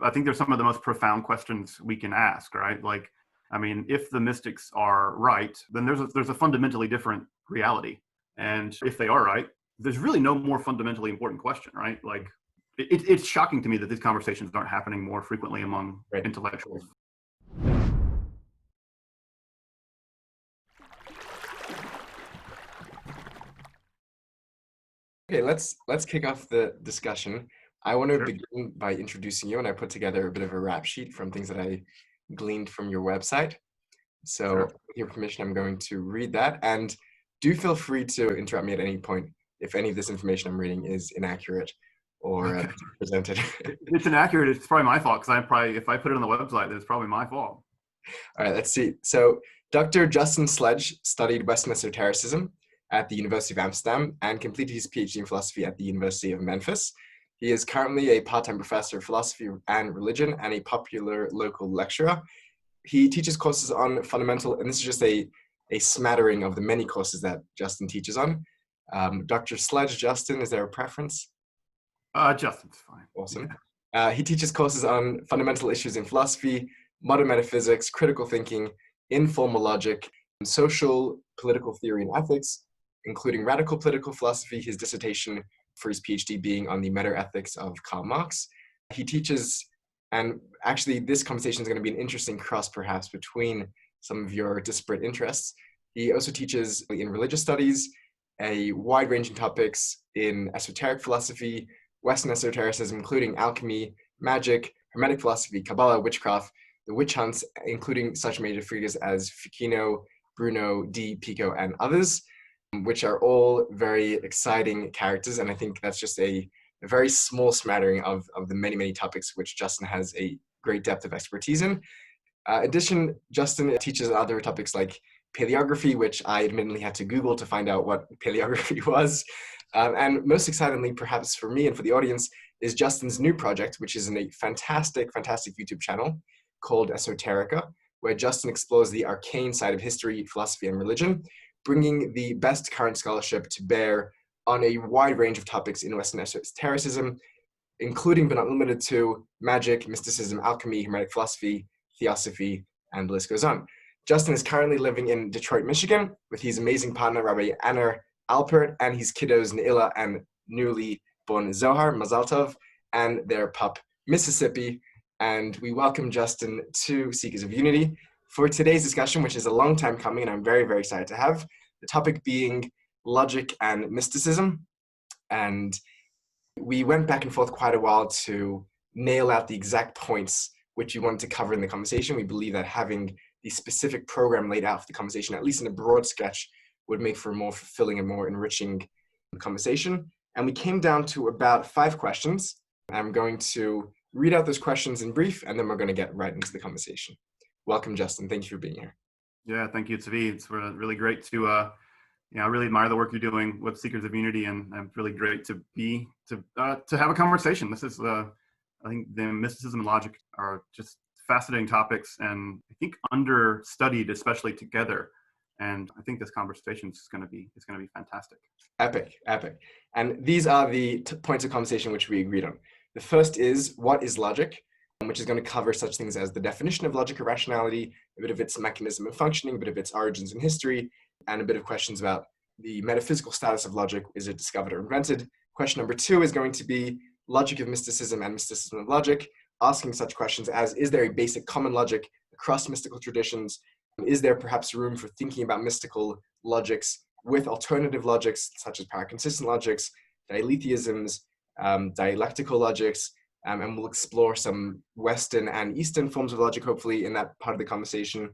I think they're some of the most profound questions we can ask, right? Like, I mean, if the mystics are right, then there's a fundamentally different reality. And if they are right, there's really no more fundamentally important question, right? Like, it's shocking to me that these conversations aren't happening more frequently among intellectuals. Okay, let's kick off the discussion. I want to begin by introducing you, and I put together a bit of a rap sheet from things that I gleaned from your website. So with your permission, I'm going to read that, and do feel free to interrupt me at any point if any of this information I'm reading is inaccurate or presented. It's inaccurate. It's probably my fault, because if I put it on the website, then it's probably my fault. All right, let's see. So Dr. Justin Sledge studied Western esotericism at the University of Amsterdam and completed his PhD in philosophy at the University of Memphis. He is currently a part-time professor of philosophy and religion and a popular local lecturer. He teaches courses on fundamental, and this is just a smattering of the many courses that Justin teaches on. Dr. Sledge, Justin, is there a preference? Justin's fine. Awesome. He teaches courses on fundamental issues in philosophy, modern metaphysics, critical thinking, informal logic, social, political theory, and ethics, including radical political philosophy, his dissertation for his PhD being on the meta-ethics of Karl Marx. He teaches, and actually this conversation is going to be an interesting cross perhaps between some of your disparate interests. He also teaches in religious studies, a wide-ranging topics in esoteric philosophy, Western esotericism, including alchemy, magic, Hermetic philosophy, Kabbalah, witchcraft, the witch hunts, including such major figures as Ficino, Bruno, D, Pico, and others, which are all very exciting characters. And I think that's just a very small smattering of the many, many topics which Justin has a great depth of expertise in. In addition, Justin teaches other topics like paleography, which I admittedly had to Google to find out what paleography was. And most excitingly, perhaps for me and for the audience, is Justin's new project, which is in a fantastic, fantastic YouTube channel called Esoterica, where Justin explores the arcane side of history, philosophy, and religion, bringing the best current scholarship to bear on a wide range of topics in Western esotericism, including but not limited to magic, mysticism, alchemy, Hermetic philosophy, theosophy, and the list goes on. Justin is currently living in Detroit, Michigan, with his amazing partner, Rabbi Anna Alpert, and his kiddos, Neila and newly born Zohar, Mazal Tov, and their pup, Mississippi. And we welcome Justin to Seekers of Unity for today's discussion, which is a long time coming, and I'm very, very excited to have. The topic being logic and mysticism. And we went back and forth quite a while to nail out the exact points which we wanted to cover in the conversation. We believe that having the specific program laid out for the conversation, at least in a broad sketch, would make for a more fulfilling and more enriching conversation. And we came down to about 5 questions. I'm going to read out those questions in brief, and then we're going to get right into the conversation. Welcome, Justin. Thank you for being here. Yeah, thank you, Tzvi. It's really great to, I really admire the work you're doing with Seekers of Unity, and it's really great to have a conversation. This is, I think the mysticism and logic are just fascinating topics, and I think understudied, especially together. And I think this conversation is going to be fantastic. Epic. And these are the points of conversation which we agreed on. The first is, what is logic? Which is going to cover such things as the definition of logic or rationality, a bit of its mechanism and functioning, a bit of its origins and history, and a bit of questions about the metaphysical status of logic. Is it discovered or invented? Question number 2 is going to be logic of mysticism and mysticism of logic, asking such questions as, is there a basic common logic across mystical traditions? Is there perhaps room for thinking about mystical logics with alternative logics, such as paraconsistent logics, dialetheisms, dialectical logics, and we'll explore some Western and Eastern forms of logic, hopefully, in that part of the conversation.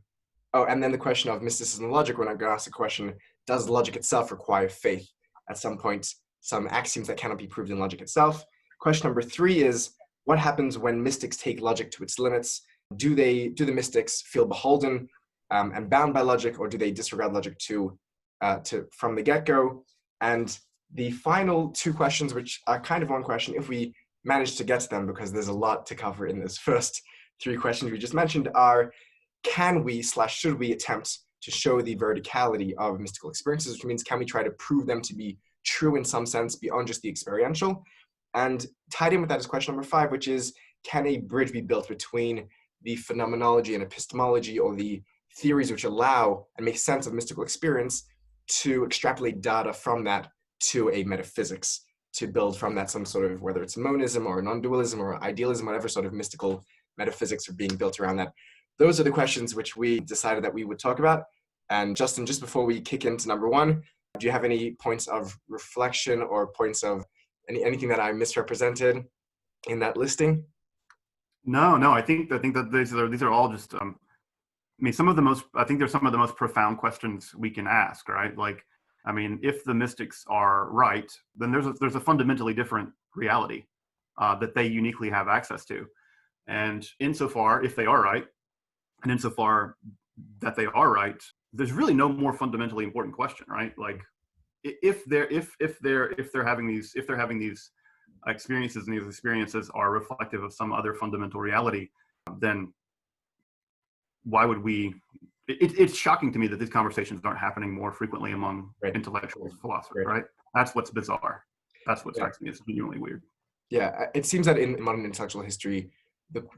Oh, and then the question of mysticism and logic, we're not going to ask the question, does logic itself require faith? At some point, some axioms that cannot be proved in logic itself. Question number 3 is, what happens when mystics take logic to its limits? Do the mystics feel beholden and bound by logic, or do they disregard logic from the get-go? And the final 2 questions, which are kind of one question, if we manage to get to them, because there's a lot to cover in those first 3 questions we just mentioned, are, can we / should we attempt to show the verticality of mystical experiences, which means can we try to prove them to be true in some sense beyond just the experiential? And tied in with that is question number 5, which is, can a bridge be built between the phenomenology and epistemology, or the theories which allow and make sense of mystical experience, to extrapolate data from that to a metaphysics, to build from that some sort of, whether it's monism or non-dualism or idealism, whatever sort of mystical metaphysics are being built around that. Those are the questions which we decided that we would talk about. And Justin, just before we kick into number one, do you have any points of reflection or points of anything that I misrepresented in that listing? No, I think that these are all just I mean, I think they're some of the most profound questions we can ask, right? Like, I mean, if the mystics are right, then there's a fundamentally different reality that they uniquely have access to. And insofar, if they are right, and insofar that they are right, there's really no more fundamentally important question, right? Like, if they're having these experiences, and these experiences are reflective of some other fundamental reality, then why would we? It's shocking to me that these conversations aren't happening more frequently among intellectuals, philosophers, right? That's what's bizarre. That's what strikes me as genuinely weird. Yeah, it seems that in modern intellectual history,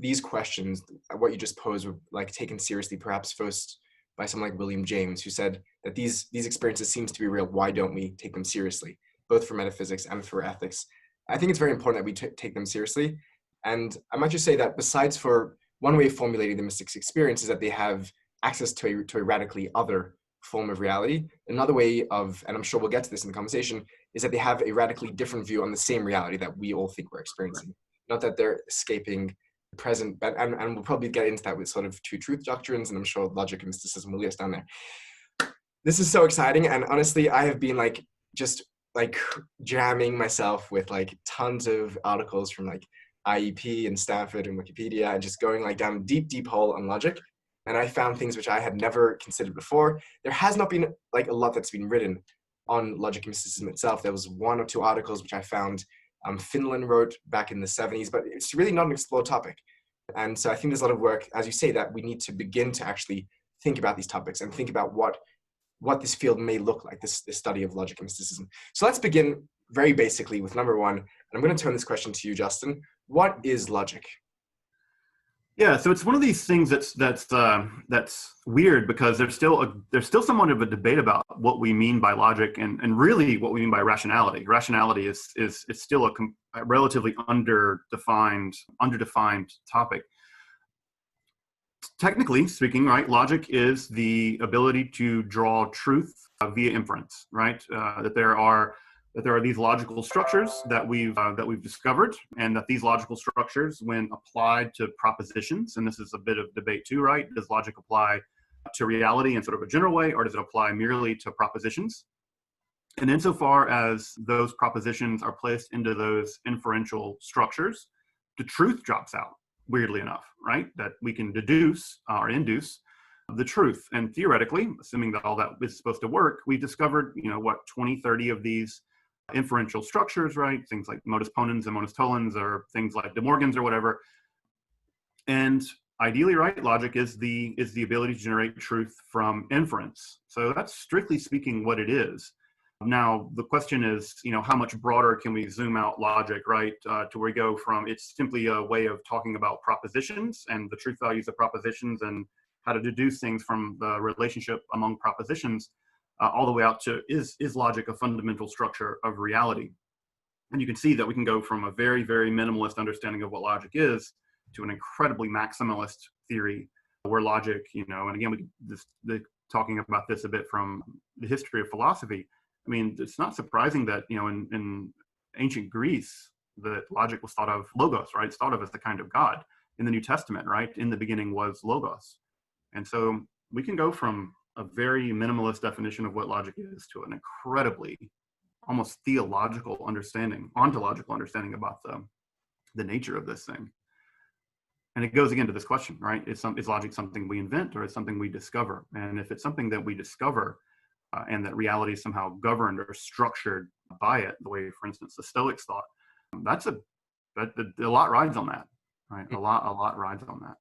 these questions, what you just posed, were like taken seriously, perhaps first by someone like William James, who said that these experiences seems to be real. Why don't we take them seriously, both for metaphysics and for ethics? I think it's very important that we take them seriously. And I might just say that besides for one way of formulating the mystics' experience is that they have access to a radically other form of reality. Another way of, and I'm sure we'll get to this in the conversation, is that they have a radically different view on the same reality that we all think we're experiencing. Not that they're escaping the present, and we'll probably get into that with sort of two truth doctrines, and I'm sure logic and mysticism will get us down there. This is so exciting, and honestly, I have been just jamming myself with tons of articles from IEP and Stanford and Wikipedia, and just going down a deep hole on logic. And I found things which I had never considered before. There has not been a lot that's been written on logic and mysticism itself. There was one or two articles which I found Finland wrote back in the 70s, but it's really not an explored topic. And so I think there's a lot of work, as you say, that we need to begin to actually think about these topics and think about what this field may look like, this study of logic and mysticism. So let's begin very basically with number one. And I'm going to turn this question to you, Justin. What is logic? Yeah, so it's one of these things that's weird, because there's still somewhat of a debate about what we mean by logic and really what we mean by rationality. Rationality is still a relatively underdefined topic. Technically speaking, right, logic is the ability to draw truth via inference, right? That there are these logical structures that we've discovered, and that these logical structures, when applied to propositions, and this is a bit of debate too, right? Does logic apply to reality in sort of a general way, or does it apply merely to propositions? And insofar as those propositions are placed into those inferential structures, the truth drops out, weirdly enough, right? That we can deduce or induce the truth. And theoretically, assuming that all that is supposed to work, we discovered, 20, 30 of these inferential structures, right? Things like modus ponens and modus tollens, or things like De Morgan's or whatever. And ideally, right, logic is the ability to generate truth from inference. So that's strictly speaking what it is. Now, the question is, how much broader can we zoom out logic, right? To where we go from it's simply a way of talking about propositions and the truth values of propositions and how to deduce things from the relationship among propositions, all the way out to is logic a fundamental structure of reality? And you can see that we can go from a very, very minimalist understanding of what logic is to an incredibly maximalist theory where logic, and again, talking about this a bit from the history of philosophy. I mean, it's not surprising that, in ancient Greece, that logic was thought of, logos, right? It's thought of as the kind of God. In the New Testament, right? In the beginning was logos. And so we can go from a very minimalist definition of what logic is to an incredibly almost theological understanding, ontological understanding about the nature of this thing. And it goes again to this question, right? Is logic something we invent, or is something we discover? And if it's something that we discover, and that reality is somehow governed or structured by it, the way, for instance, the Stoics thought, a lot rides on that, right? A lot rides on that.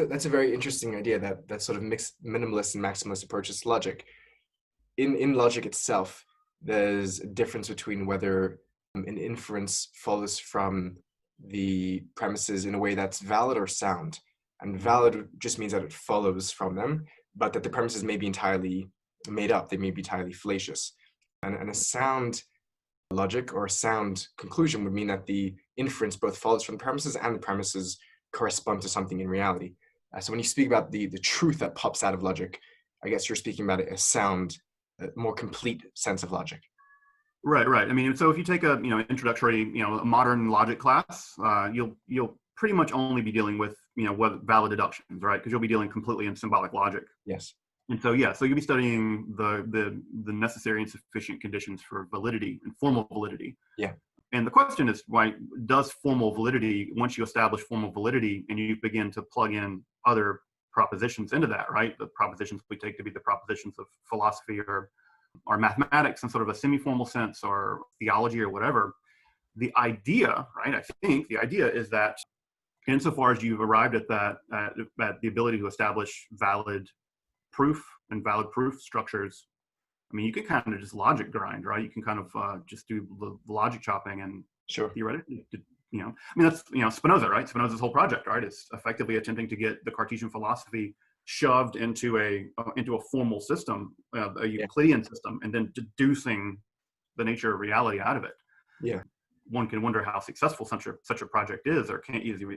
That's a very interesting idea, that sort of mixed minimalist and maximalist approaches to logic. In logic itself, there's a difference between whether an inference follows from the premises in a way that's valid or sound. And valid just means that it follows from them, but that the premises may be entirely made up. They may be entirely fallacious. And a sound logic or a sound conclusion would mean that the inference both follows from the premises and the premises correspond to something in reality. So when you speak about the truth that pops out of logic, I guess you're speaking about a sound, a more complete sense of logic. Right, right. I mean, so if you take a introductory a modern logic class, you'll pretty much only be dealing with what valid deductions, right? Because you'll be dealing completely in symbolic logic. Yes. And so so you'll be studying the necessary and sufficient conditions for validity and formal validity. Yeah. And the question is, why does formal validity, once you establish formal validity and you begin to plug in other propositions into that, right? The propositions we take to be the propositions of philosophy or mathematics in sort of a semi-formal sense, or theology or whatever. The idea, right? I think the idea is that insofar as you've arrived at that, at the ability to establish valid proof and valid proof structures, I mean, you can kind of just logic grind, right? You can kind of just do the logic chopping and Sure. Theoretically, I mean, that's, Spinoza, right? Spinoza's whole project, right? Is effectively attempting to get the Cartesian philosophy shoved into a formal system, a Euclidean system, and then deducing the nature of reality out of it. Yeah. One can wonder how successful such a project is, or can't easily,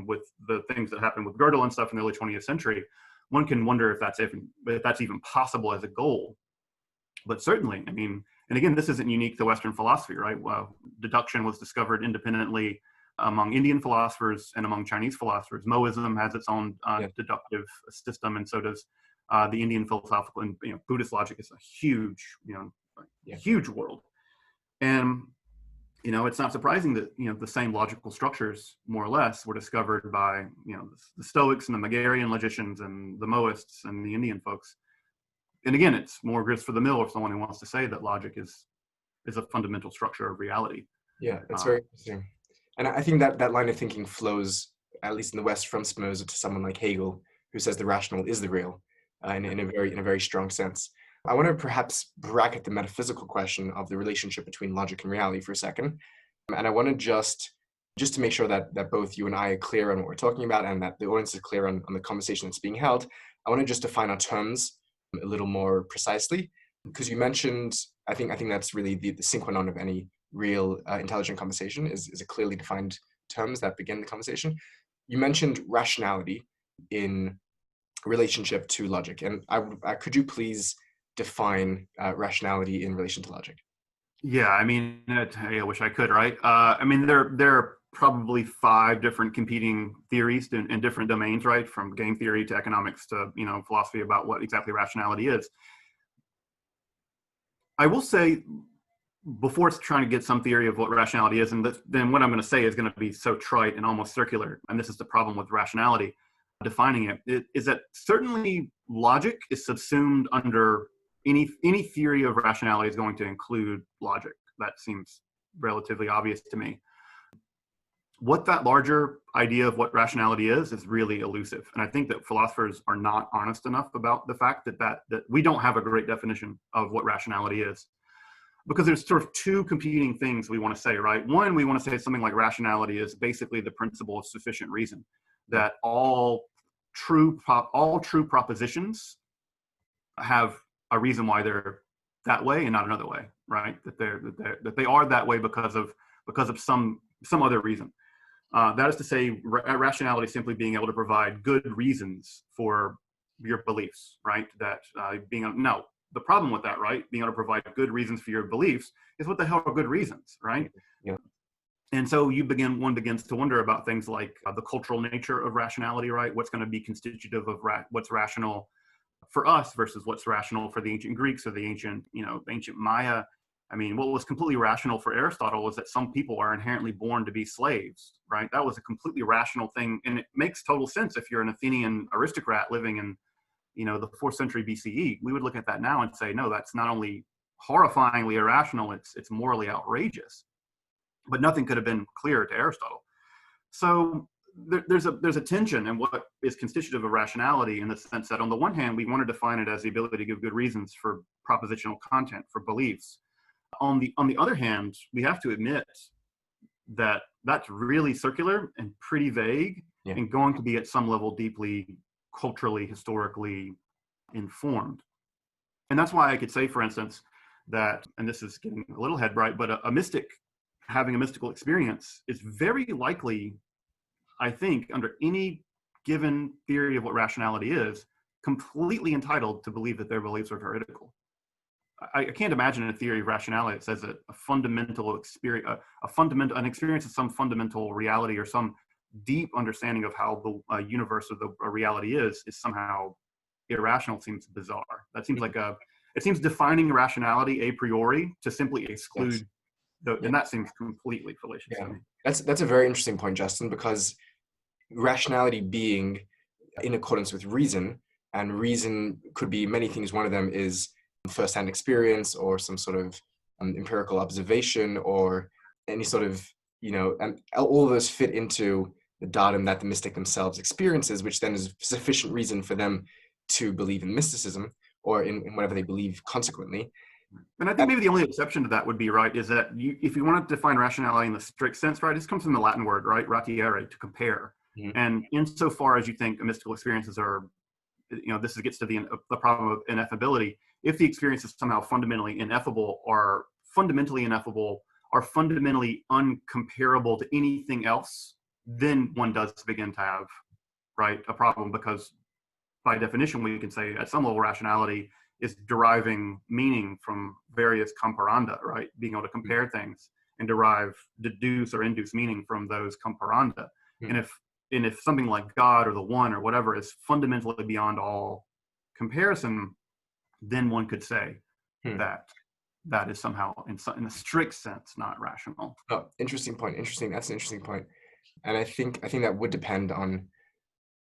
with the things that happened with Gödel and stuff in the early 20th century, one can wonder if that's even possible as a goal. But certainly, I mean, and again, this isn't unique to Western philosophy, right? Well, deduction was discovered independently among Indian philosophers and among Chinese philosophers. Moism has its own deductive system, and so does the Indian philosophical and Buddhist logic is a huge, huge world. And it's not surprising that the same logical structures, more or less, were discovered by the Stoics and the Megarian logicians and the Moists and the Indian folks. And again, it's more grist for the mill if someone who wants to say that logic is a fundamental structure of reality. Yeah, it's very interesting. And I think that line of thinking flows, at least in the West, from Spinoza to someone like Hegel, who says the rational is the real, in a very strong sense. I want to perhaps bracket the metaphysical question of the relationship between logic and reality for a second. And I want to just to make sure that both you and I are clear on what we're talking about and that the audience is clear on the conversation that's being held, I want to just define our terms a little more precisely, because you mentioned, I think that's really the sine qua non of any real intelligent conversation is a clearly defined terms that begin the conversation. You mentioned rationality in relationship to logic, and could you please define rationality in relation to logic? Yeah, I mean, I wish I could, right? I mean, there are probably 5 different competing theories in different domains, right? From game theory to economics to, philosophy about what exactly rationality is. I will say, before it's trying to get some theory of what rationality is, and then what I'm going to say is going to be so trite and almost circular, and this is the problem with rationality, defining it is that certainly logic is subsumed under any theory of rationality is going to include logic. That seems relatively obvious to me. What that larger idea of what rationality is really elusive. And I think that philosophers are not honest enough about the fact that we don't have a great definition of what rationality is. Because there's sort of 2 competing things we want to say, right? One, we want to say something like rationality is basically the principle of sufficient reason, that all true propositions have a reason why they're that way and not another way, right? That they are that way because of some other reason. That is to say, rationality simply being able to provide good reasons for your beliefs, right? The problem with that, right? Being able to provide good reasons for your beliefs is what the hell are good reasons, right? Yeah. And so one begins to wonder about things like the cultural nature of rationality, right? What's going to be constitutive of what's rational for us versus what's rational for the ancient Greeks or the ancient Maya. I mean, what was completely rational for Aristotle was that some people are inherently born to be slaves, right? That was a completely rational thing. And it makes total sense if you're an Athenian aristocrat living in, the 4th century BCE. We would look at that now and say, no, that's not only horrifyingly irrational, it's morally outrageous. But nothing could have been clearer to Aristotle. So there's a tension in what is constitutive of rationality, in the sense that on the one hand, we want to define it as the ability to give good reasons for propositional content, for beliefs. On the other hand, we have to admit that that's really circular and pretty vague, Yeah. and going to be at some level deeply culturally, historically informed. And that's why I could say, for instance, that, and this is getting a little head bright, but a mystic having a mystical experience is very likely, I think, under any given theory of what rationality is, completely entitled to believe that their beliefs are veridical. I can't imagine a theory of rationality that says that a fundamental experience, an experience of some fundamental reality or some deep understanding of how the universe or the reality is somehow irrational. Seems bizarre. That seems like it seems defining rationality a priori to simply exclude and that seems completely fallacious to me. That's a very interesting point, Justin, because rationality being in accordance with reason, and reason could be many things. One of them is first-hand experience or some sort of empirical observation or any sort of, and all of those fit into the datum that the mystic themselves experiences, which then is sufficient reason for them to believe in mysticism or in whatever they believe consequently. And I think maybe the only exception to that would be, right, is that if you want to define rationality in the strict sense, right, this comes from the Latin word, right, ratiare, to compare. Mm-hmm. And insofar as you think mystical experiences are, this gets to the problem of ineffability. If the experience is somehow fundamentally ineffable, are fundamentally uncomparable to anything else, then one does begin to have, right, a problem, because by definition, we can say at some level rationality is deriving meaning from various comparanda, right? Being able to compare things and deduce or induce meaning from those comparanda. Mm-hmm. And if something like God or the one or whatever is fundamentally beyond all comparison, then one could say that is somehow in a strict sense not rational. Oh, interesting point. That's an interesting point. And I think that would depend on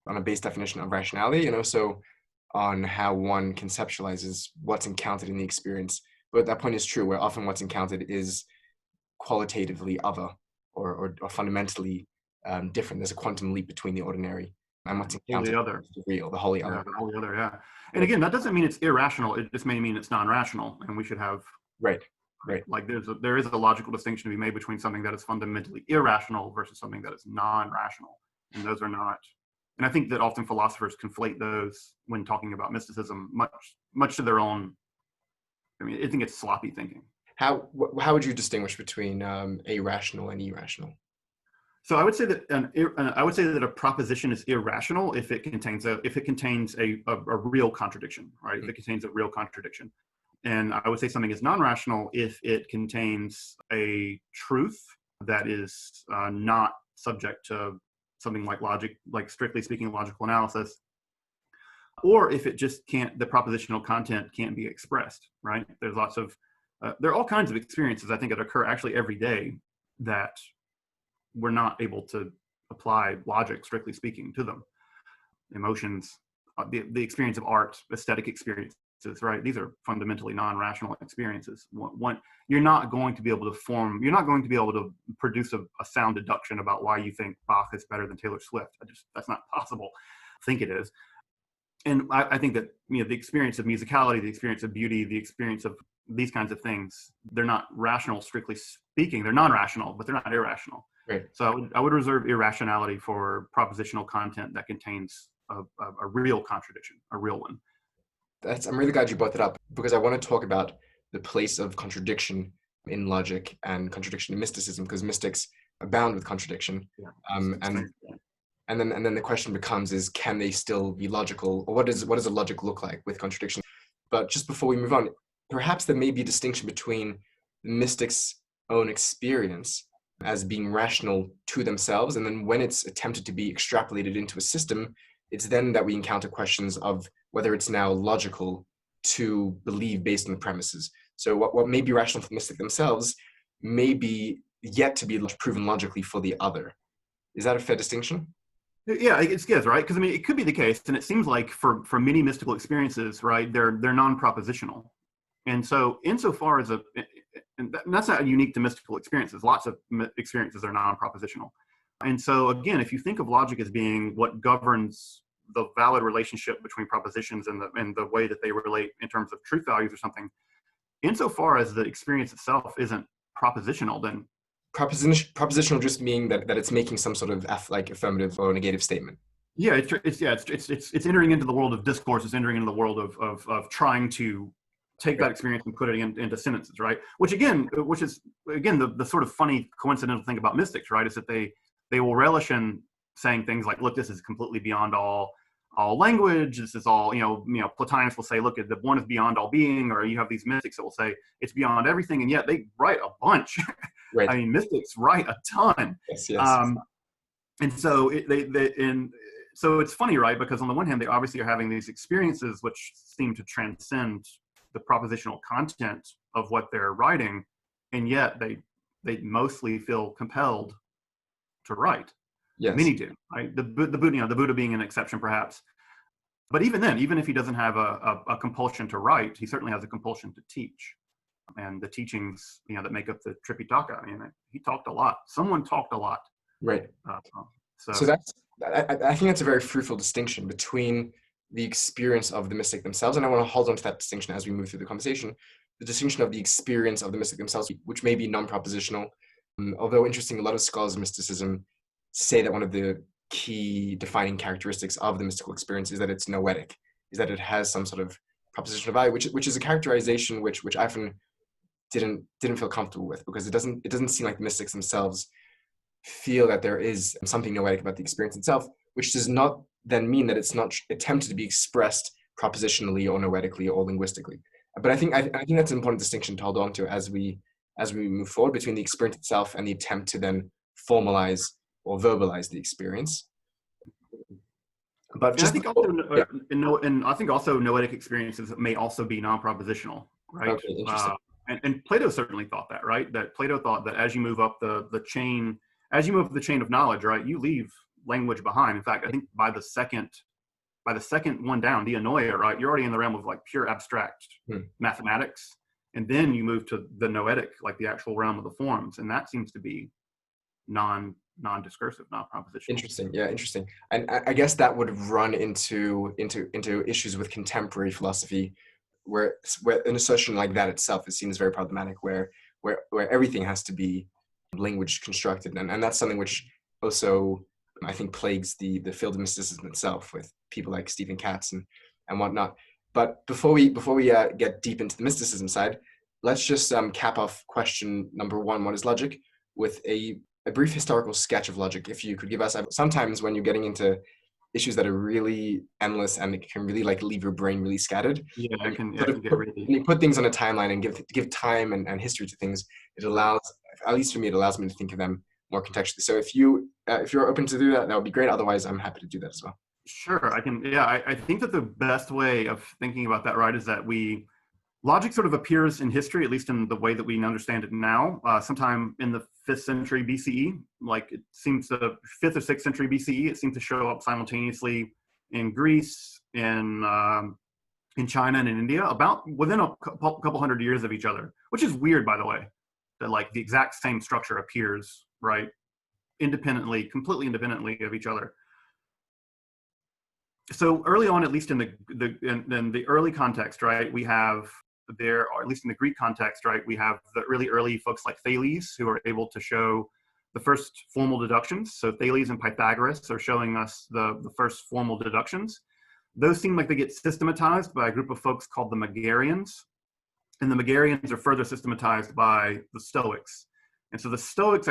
a base definition of rationality, and also on how one conceptualizes what's encountered in the experience. But that point is true, where often what's encountered is qualitatively other or fundamentally different. There's a quantum leap between the ordinary and what's encountered is the real, the wholly other. The wholly other, yeah. And again, that doesn't mean it's irrational. It just may mean it's non-rational, and we should have right. Like there is a logical distinction to be made between something that is fundamentally irrational versus something that is non-rational, and those are not. And I think that often philosophers conflate those when talking about mysticism, much to their own. I mean, I think it's sloppy thinking. How would you distinguish between irrational and irrational? So I would say that a proposition is irrational if it contains a real contradiction, right? Mm-hmm. If it contains a real contradiction. And I would say something is non-rational if it contains a truth that is not subject to something like logic, like strictly speaking, logical analysis, or if it just can't, the propositional content can't be expressed, right? There's lots of, there are all kinds of experiences, I think, that occur actually every day that we're not able to apply logic, strictly speaking, to them. Emotions, the experience of art, aesthetic experiences, right? These are fundamentally non-rational experiences. You're not going to be able to produce a sound deduction about why you think Bach is better than Taylor Swift. That's not possible. I think it is. And I think that, the experience of musicality, the experience of beauty, the experience of these kinds of things, they're not rational, strictly speaking. They're non-rational, but they're not irrational. Right. So I would reserve irrationality for propositional content that contains a real contradiction, a real one. I'm really glad you brought that up, because I want to talk about the place of contradiction in logic and contradiction in mysticism, because mystics abound with contradiction. Yeah. And then the question becomes is, can they still be logical, or what does a logic look like with contradiction? But just before we move on, perhaps there may be a distinction between the mystics' own experience as being rational to themselves, and then when it's attempted to be extrapolated into a system, it's then that we encounter questions of whether it's now logical to believe based on the premises. So what may be rational for the mystic themselves may be yet to be proven logically for the other. Is that a fair distinction? Yeah, it's good, right? Because it could be the case, and it seems like for many mystical experiences, right, they're non-propositional, and so insofar as and that's not unique to mystical experiences. Lots of experiences are non-propositional, and so again, if you think of logic as being what governs the valid relationship between propositions and the way that they relate in terms of truth values or something, insofar as the experience itself isn't propositional, then Propositional just meaning that it's making some sort of like affirmative or negative statement. Yeah, it's entering into the world of discourse. It's entering into the world of trying to take that experience and put it into sentences, right? Which is the sort of funny coincidental thing about mystics, right? Is that they will relish in saying things like, look, this is completely beyond all language. This is all, Plotinus will say, look, the one is beyond all being, or you have these mystics that will say it's beyond everything, and yet they write a bunch. Right. I mean, mystics write a ton. Yes, yes. And so so it's funny, right? Because on the one hand, they obviously are having these experiences which seem to transcend the propositional content of what they're writing, and yet they mostly feel compelled to write. Yes. Many do, right? The Buddha being an exception, perhaps. But even then, even if he doesn't have a compulsion to write, he certainly has a compulsion to teach. And the teachings, that make up the Tripitaka, I mean, he talked a lot. Someone talked a lot. Right. So I think that's a very fruitful distinction between the experience of the mystic themselves, and I want to hold on to that distinction as we move through the conversation. The distinction of the experience of the mystic themselves, which may be non-propositional. Although interesting, a lot of scholars of mysticism say that one of the key defining characteristics of the mystical experience is that it's noetic, is that it has some sort of propositional value, which is a characterization which I often didn't feel comfortable with, because it doesn't seem like the mystics themselves feel that there is something noetic about the experience itself, which does not then mean that it's not attempted to be expressed propositionally or noetically or linguistically. But I think that's an important distinction to hold on to as we move forward, between the experience itself and the attempt to then formalize or verbalize the experience. But I think also noetic experiences may also be non-propositional, right? Okay, interesting. And Plato certainly thought that, right? That Plato thought that as you move up the chain, as you move up the chain of knowledge, right, you leave language behind. In fact, I think by the second one down, the Anoia, right, you're already in the realm of like pure abstract mathematics, and then you move to the noetic, like the actual realm of the forms, and that seems to be non-discursive, not propositional. Interesting. Yeah, interesting. And I guess that would run into issues with contemporary philosophy, where an assertion like that itself is seen as very problematic, where everything has to be language constructed, and that's something which also I think plagues the field of mysticism itself, with people like Stephen Katz and whatnot. But before we get deep into the mysticism side, let's just cap off question number one: what is logic? With a brief historical sketch of logic, if you could give us. Sometimes when you're getting into issues that are really endless and it can really like leave your brain really scattered. Yeah, I can get really. When you put things on a timeline and give time and history to things, it allows, at least for me, it allows me to think of them more contextually. So if you're open to do that, that would be great. Otherwise, I'm happy to do that as well. Sure, I can. Yeah, I think that the best way of thinking about that, right, is that logic sort of appears in history, at least in the way that we understand it now, sometime in the 5th century BCE. Like it seems the 5th or 6th century BCE, it seems to show up simultaneously in Greece, in China, and in India, about within a couple hundred years of each other, which is weird, by the way, that like the exact same structure appears, right, completely independently of each other. So early on, at least in the early context, right, we have or at least in the Greek context, right, we have the really early folks like Thales, who are able to show the first formal deductions. So Thales and Pythagoras are showing us the first formal deductions. Those seem like they get systematized by a group of folks called the Megarians. And the Megarians are further systematized by the Stoics. And so the Stoics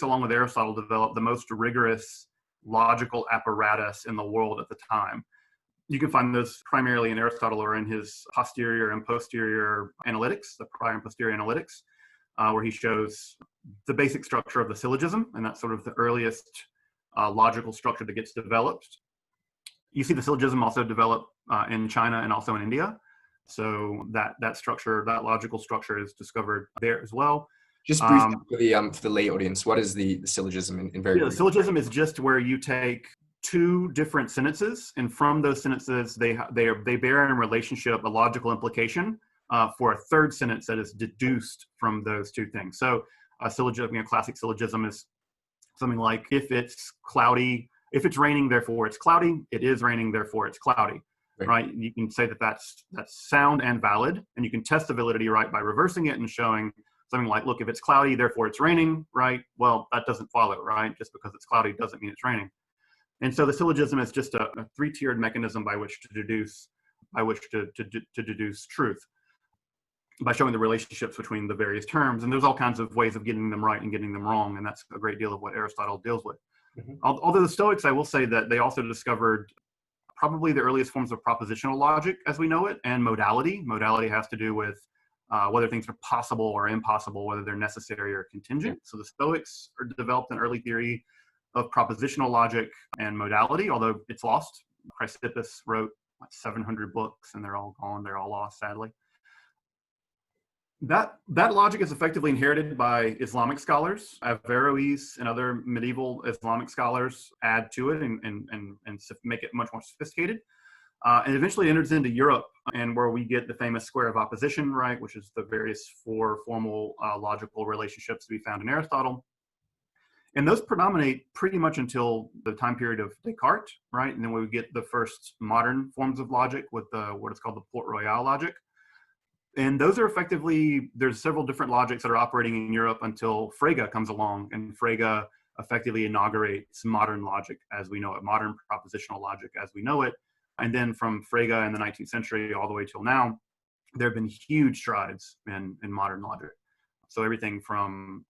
along with Aristotle developed the most rigorous logical apparatus in the world at the time. You can find those primarily in Aristotle or in his posterior and posterior analytics, the prior and posterior analytics, where he shows the basic structure of the syllogism, and that's sort of the earliest logical structure that gets developed. You see the syllogism also develop in China and also in India. So that structure, that logical structure, is discovered there as well. Just briefly for the lay audience, what is the syllogism in very brief? The syllogism is just where you take two different sentences, and from those sentences, they bear in relationship a logical implication for a third sentence that is deduced from those two things. So a syllogism, classic syllogism, is something like, if it's cloudy, if it's raining, therefore it's cloudy. It is raining, therefore it's cloudy. Right? You can say that that's sound and valid, and you can test the validity, right, by reversing it and showing, something like, look, if it's cloudy, therefore it's raining, right? Well, that doesn't follow, right? Just because it's cloudy doesn't mean it's raining. And so the syllogism is just a three-tiered mechanism by which to deduce truth, by showing the relationships between the various terms. And there's all kinds of ways of getting them right and getting them wrong, and that's a great deal of what Aristotle deals with. Although the Stoics, I will say that they also discovered probably the earliest forms of propositional logic as we know it, and modality. Modality has to do with whether things are possible or impossible, whether they're necessary or contingent. So the Stoics developed an early theory of propositional logic and modality, although it's lost. Chrysippus wrote 700 books, and they're all gone. They're all lost, sadly. That logic is effectively inherited by Islamic scholars. Averroes and other medieval Islamic scholars add to it and make it much more sophisticated. And eventually enters into Europe, and where we get the famous square of opposition, right, which is the various four formal logical relationships to be found in Aristotle. And those predominate pretty much until the time period of Descartes, right? And then we get the first modern forms of logic with what is called the Port Royal logic. And those are effectively, there's several different logics that are operating in Europe until Frege comes along, and Frege effectively inaugurates modern logic as we know it, modern propositional logic as we know it. And then from Frege in the 19th century all the way till now, there have been huge strides in modern logic. So everything from,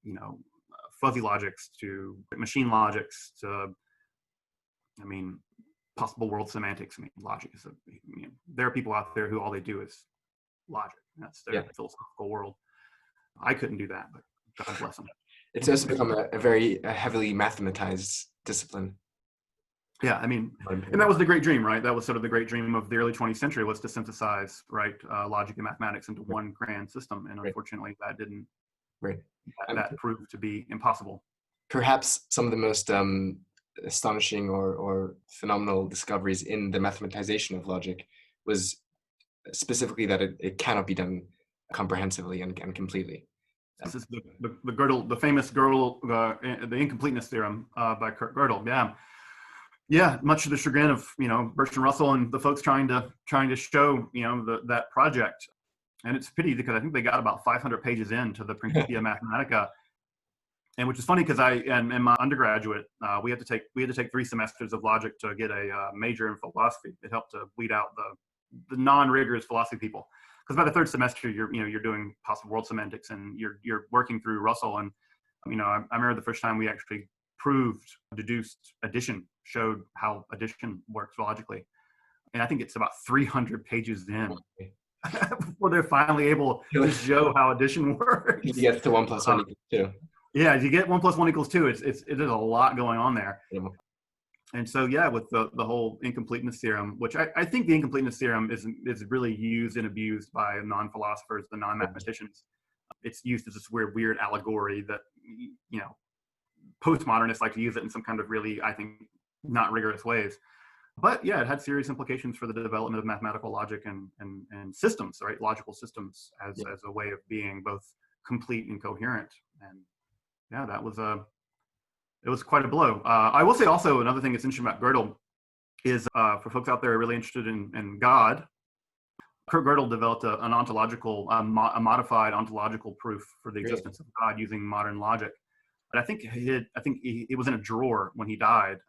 fuzzy logics to machine logics to, possible world semantics. Logic is there are people out there who all they do is logic. That's their philosophical world. I couldn't do that, but God bless them. It's also become a very heavily mathematized discipline. Yeah, and that was the great dream, right? That was sort of the great dream of the early 20th century, was to synthesize, right, logic and mathematics into one grand system. And unfortunately, that didn't. Right. That proved to be impossible. Perhaps some of the most astonishing or phenomenal discoveries in the mathematization of logic was specifically that it cannot be done comprehensively and completely. This is the Gödel, the famous Gödel, the incompleteness theorem by Kurt Gödel. Yeah, much to the chagrin of Bertrand Russell and the folks trying to show that project. And it's a pity because I think they got about 500 pages into the Principia Mathematica, and which is funny because in my undergraduate we had to take 3 semesters of logic to get a major in philosophy. It helped to weed out the non-rigorous philosophy people, because by the 3rd semester you're doing possible world semantics and you're working through Russell. And I remember the first time we actually deduced addition, showed how addition works logically, and I think it's about 300 pages in before they're finally able to show how addition works. You get to 1 + 1 = 2. Yeah, you get 1 + 1 = 2. There's a lot going on there. Yeah. And so, with the whole incompleteness theorem, which I think the incompleteness theorem is really used and abused by non-philosophers, the non-mathematicians. It's used as this weird allegory that, postmodernists like to use it in some kind of really, I think, not rigorous ways. But it had serious implications for the development of mathematical logic and systems, right? Logical systems as a way of being both complete and coherent. And that was it was quite a blow. I will say also another thing that's interesting about Gödel is for folks out there who are really interested in God, Kurt Gödel developed an ontological, a modified ontological proof for the existence of God using modern logic. But I think it was in a drawer when he died.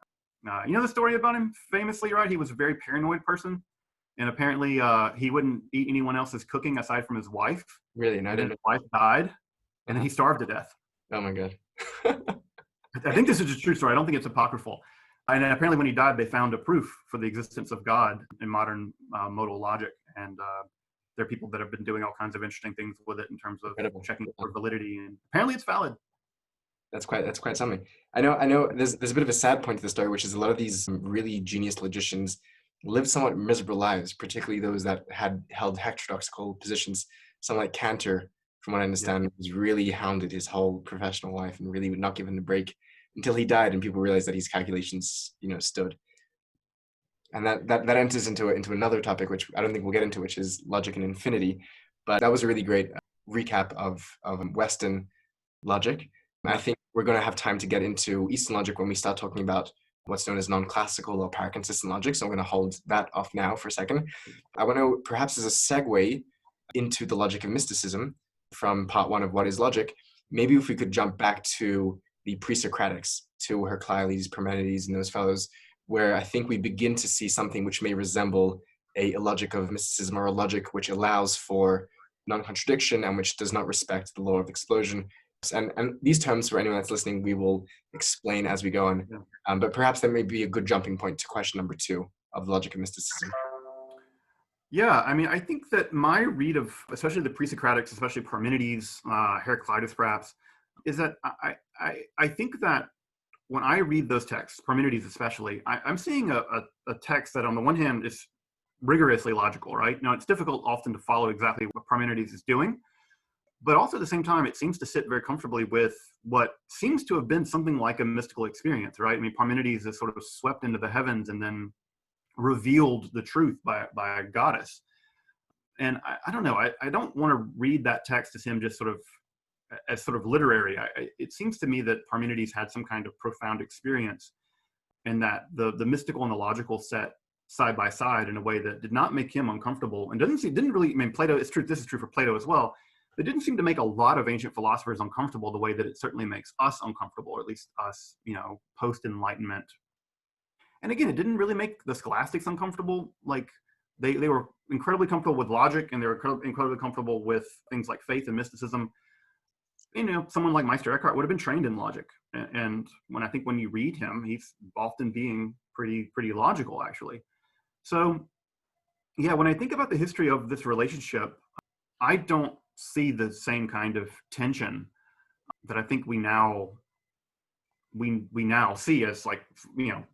The story about him famously, right? He was a very paranoid person, and apparently he wouldn't eat anyone else's cooking aside from his wife. Really? And then his wife died, and then he starved to death. Oh my God. I think this is a true story. I don't think it's apocryphal. And apparently when he died, they found a proof for the existence of God in modern modal logic. And there are people that have been doing all kinds of interesting things with it in terms of checking for validity. And apparently it's valid. That's quite something. I know there's a bit of a sad point to the story, which is a lot of these really genius logicians lived somewhat miserable lives, particularly those that had held heterodoxical positions. Someone like Cantor, from what I understand, was really hounded his whole professional life and really would not give him a break until he died, and people realized that his calculations, stood. And that enters into another topic, which I don't think we'll get into, which is logic and infinity. But that was a really great recap of Western logic. I think we're going to have time to get into Eastern logic when we start talking about what's known as non-classical or paraconsistent logic. So I'm going to hold that off now for a second. I want to, perhaps as a segue into the logic of mysticism, from part one of What is Logic, maybe if we could jump back to the Pre-Socratics, to Heraclides, Parmenides, and those fellows, where I think we begin to see something which may resemble a logic of mysticism, or a logic which allows for non-contradiction and which does not respect the law of explosion. And these terms, for anyone that's listening, we will explain as we go on. Yeah. But perhaps that may be a good jumping point to question number 2 of the logic of mysticism. Yeah, I mean, I think that my read of, especially the Pre-Socratics, especially Parmenides, Heraclitus perhaps, is that I think that when I read those texts, Parmenides especially, I'm seeing a text that on the one hand is rigorously logical, right? Now, it's difficult often to follow exactly what Parmenides is doing, but also at the same time, it seems to sit very comfortably with what seems to have been something like a mystical experience, right? I mean, Parmenides is sort of swept into the heavens and then revealed the truth by a goddess. And I don't know, I don't want to read that text as him just sort of literary. It seems to me that Parmenides had some kind of profound experience, and that the mystical and the logical set side by side in a way that did not make him uncomfortable, and didn't really, I mean, Plato, it's true, this is true for Plato as well. It didn't seem to make a lot of ancient philosophers uncomfortable the way that it certainly makes us uncomfortable, or at least us, post-Enlightenment. And again, it didn't really make the scholastics uncomfortable. Like they were incredibly comfortable with logic, and they were incredibly comfortable with things like faith and mysticism. Someone like Meister Eckhart would have been trained in logic. And when you read him, he's often being pretty logical, actually. So yeah, when I think about the history of this relationship, I don't see the same kind of tension that I think we now see as, like,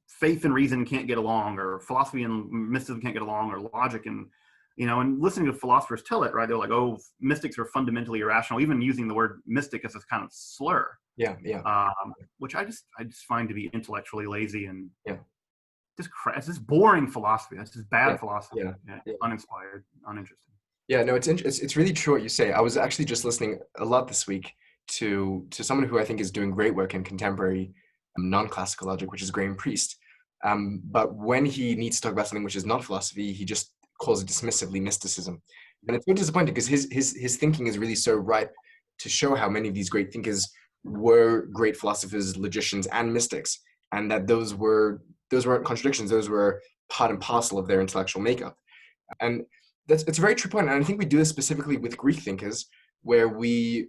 faith and reason can't get along, or philosophy and mysticism can't get along, or logic and listening to philosophers tell it, right? They're like, oh, mystics are fundamentally irrational, even using the word mystic as a kind of slur. Yeah. Which I just find to be intellectually lazy and it's just boring philosophy. That's just bad philosophy. Yeah. Uninspired, uninteresting. Yeah, no, it's really true what you say. I was actually just listening a lot this week to someone who I think is doing great work in contemporary non-classical logic, which is Graham Priest. But when he needs to talk about something which is not philosophy, he just calls it dismissively mysticism. And it's so disappointing, because his thinking is really so ripe to show how many of these great thinkers were great philosophers, logicians, and mystics, and that those weren't contradictions. Those were part and parcel of their intellectual makeup. And it's a very true point. And I think we do this specifically with Greek thinkers, where we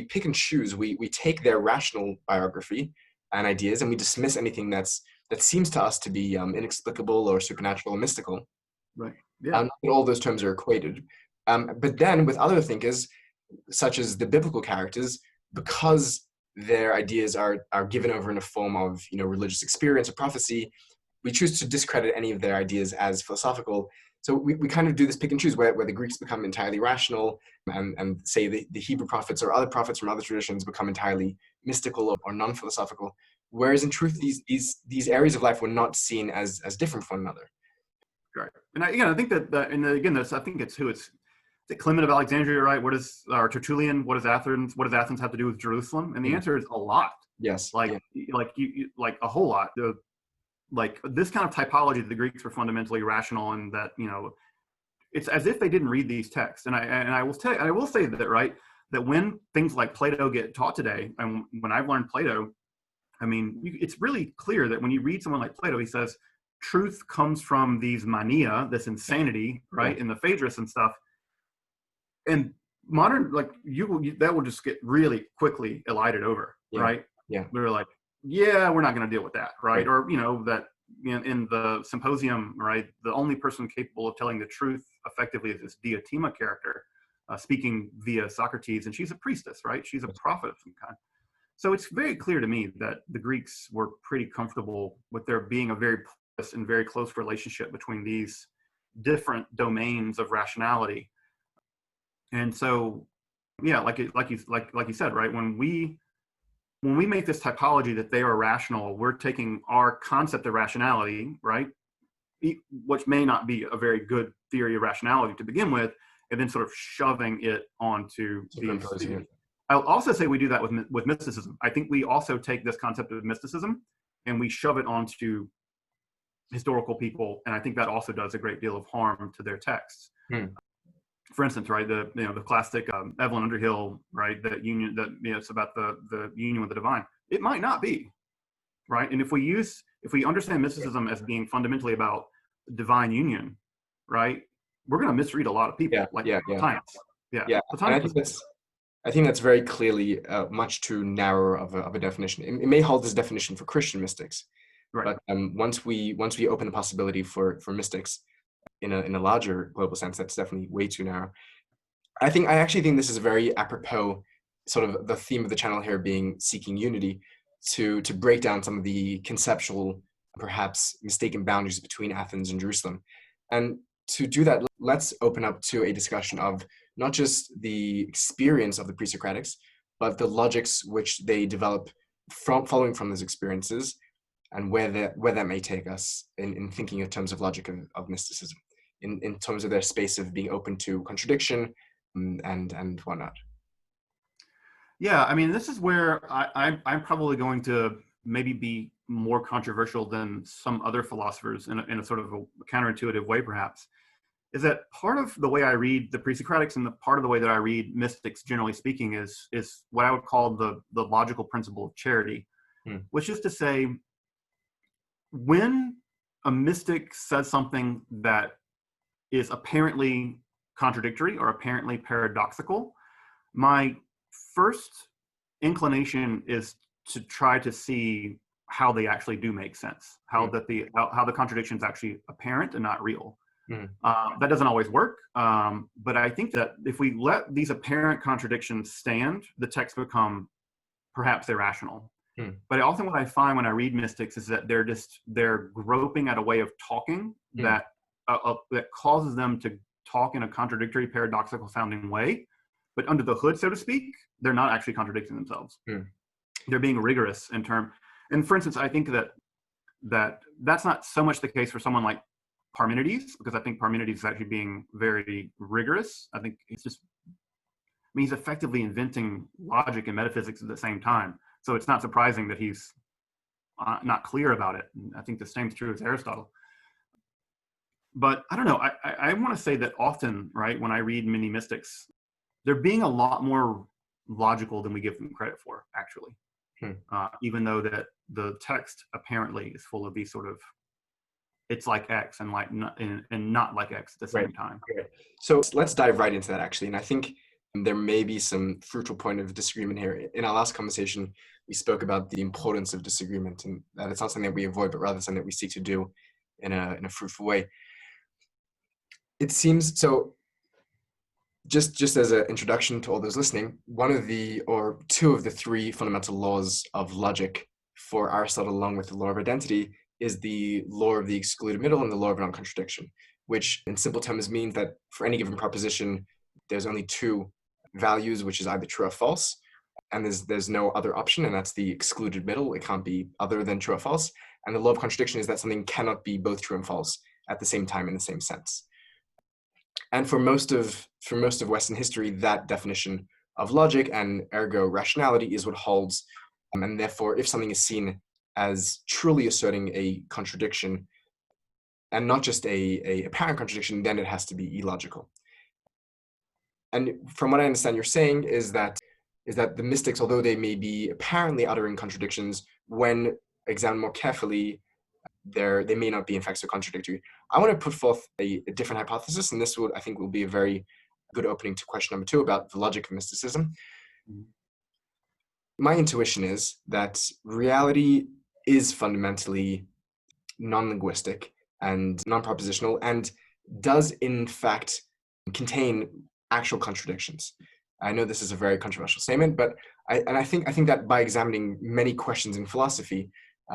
pick and choose. We take their rational biography and ideas, and we dismiss anything that seems to us to be inexplicable or supernatural or mystical. Right. Yeah. Not that all those terms are equated. But then with other thinkers, such as the biblical characters, because their ideas are given over in a form of religious experience or prophecy, we choose to discredit any of their ideas as philosophical. So we kind of do this pick and choose, where the Greeks become entirely rational, and say the Hebrew prophets or other prophets from other traditions become entirely mystical or non-philosophical. Whereas in truth, these areas of life were not seen as different from one another. Right. And I think that, and again, I think it's Clement of Alexandria, right? Or Tertullian? What does Athens have to do with Jerusalem? And the answer is a lot. Yes. Like a whole lot. Like this kind of typology that the Greeks were fundamentally rational, and that it's as if they didn't read these texts. And I will say that, right, that when things like Plato get taught today, and when I've learned Plato, I mean, it's really clear that when you read someone like Plato, he says truth comes from these mania, this insanity, right, in the Phaedrus and stuff. And modern, like that will just get really quickly elided over, right? Yeah. We were like, yeah, we're not going to deal with that, right? Or that in the Symposium, right, the only person capable of telling the truth effectively is this Diotima character, speaking via Socrates, and she's a priestess, right? She's a prophet of some kind. So it's very clear to me that the Greeks were pretty comfortable with there being a very close and very close relationship between these different domains of rationality. And so, yeah, like you said, right, when we make this typology that they are rational, we're taking our concept of rationality, right, which may not be a very good theory of rationality to begin with, and then sort of shoving it onto these. I'll also say we do that with mysticism. I think we also take this concept of mysticism and we shove it onto historical people, and I think that also does a great deal of harm to their texts. for instance, right, the classic Evelyn Underhill, right, that union that it's about the union with the divine. It might not be, right, and if we understand mysticism as being fundamentally about divine union, right, we're going to misread a lot of people, Plotinus. And I think that's very clearly much too narrow of a definition. It may hold this definition for Christian mystics, right. But once we open the possibility for mystics in a larger global sense, that's definitely way too narrow. I actually think this is very apropos, sort of the theme of the channel here being seeking unity, to break down some of the conceptual, perhaps mistaken boundaries between Athens and Jerusalem. And to do that, let's open up to a discussion of not just the experience of the Pre-Socratics, but the logics which they develop following from those experiences, and where that may take us in thinking in terms of logic of mysticism, in terms of their space of being open to contradiction and whatnot. Yeah, I mean, this is where I'm probably going to maybe be more controversial than some other philosophers in a sort of a counterintuitive way, perhaps, is that part of the way I read the Pre-Socratics and the part of the way that I read mystics, generally speaking, is what I would call the logical principle of charity, which is to say, when a mystic says something that is apparently contradictory or apparently paradoxical, my first inclination is to try to see how they actually do make sense, how the contradiction is actually apparent and not real. That doesn't always work, but I think that if we let these apparent contradictions stand, the texts become perhaps irrational. But often what I find when I read mystics is that they're groping at a way of talking that causes them to talk in a contradictory, paradoxical sounding way, but under the hood, so to speak, they're not actually contradicting themselves. They're being rigorous in term. And for instance, I think that's not so much the case for someone like Parmenides, because I think Parmenides is actually being very rigorous. I think he's effectively inventing logic and metaphysics at the same time. So it's not surprising that he's not clear about it. And I think the same is true as Aristotle. But I don't know, I want to say that often, right, when I read many mystics, they're being a lot more logical than we give them credit for, actually. Even though that the text apparently is full of these sort of, it's like X and not like X at the same time. Right. So let's dive right into that, actually. And I think there may be some fruitful point of disagreement here. In our last conversation, we spoke about the importance of disagreement, and that it's not something that we avoid, but rather something that we seek to do in a fruitful way. It seems so. Just as an introduction to all those listening, two of the three fundamental laws of logic for Aristotle, along with the law of identity, is the law of the excluded middle and the law of non-contradiction, which in simple terms means that for any given proposition, there's only two values, which is either true or false, and there's no other option, and that's the excluded middle. It can't be other than true or false. And the law of contradiction is that something cannot be both true and false at the same time in the same sense. And for most of Western history, that definition of logic, and ergo rationality, is what holds. And therefore, if something is seen as truly asserting a contradiction, and not just a apparent contradiction, then it has to be illogical. And from what I understand you're saying is that the mystics, although they may be apparently uttering contradictions, when examined more carefully, they may not be in fact so contradictory. I want to put forth a different hypothesis, and this I think will be a very good opening to question number 2 about the logic of mysticism. My intuition is that reality is fundamentally non-linguistic and non-propositional, and does in fact contain actual contradictions. I know this is a very controversial statement, but I think that by examining many questions in philosophy,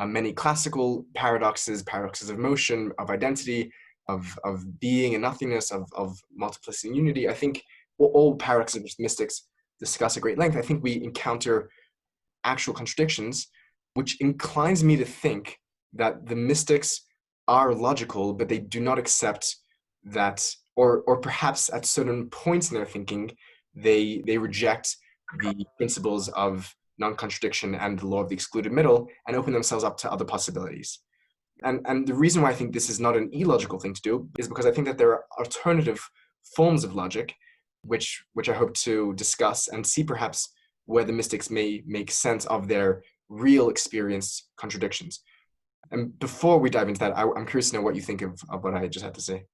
many classical paradoxes of motion, of identity, of being and nothingness, of multiplicity and unity, I think all paradoxes of mystics discuss at great length. I think we encounter actual contradictions, which inclines me to think that the mystics are logical, but they do not accept that, or perhaps at certain points in their thinking, they reject the principles of non-contradiction and the law of the excluded middle and open themselves up to other possibilities. And the reason why I think this is not an illogical thing to do is because I think that there are alternative forms of logic which I hope to discuss and see perhaps where the mystics may make sense of their real experienced contradictions. And before we dive into that, I'm curious to know what you think of what I just had to say.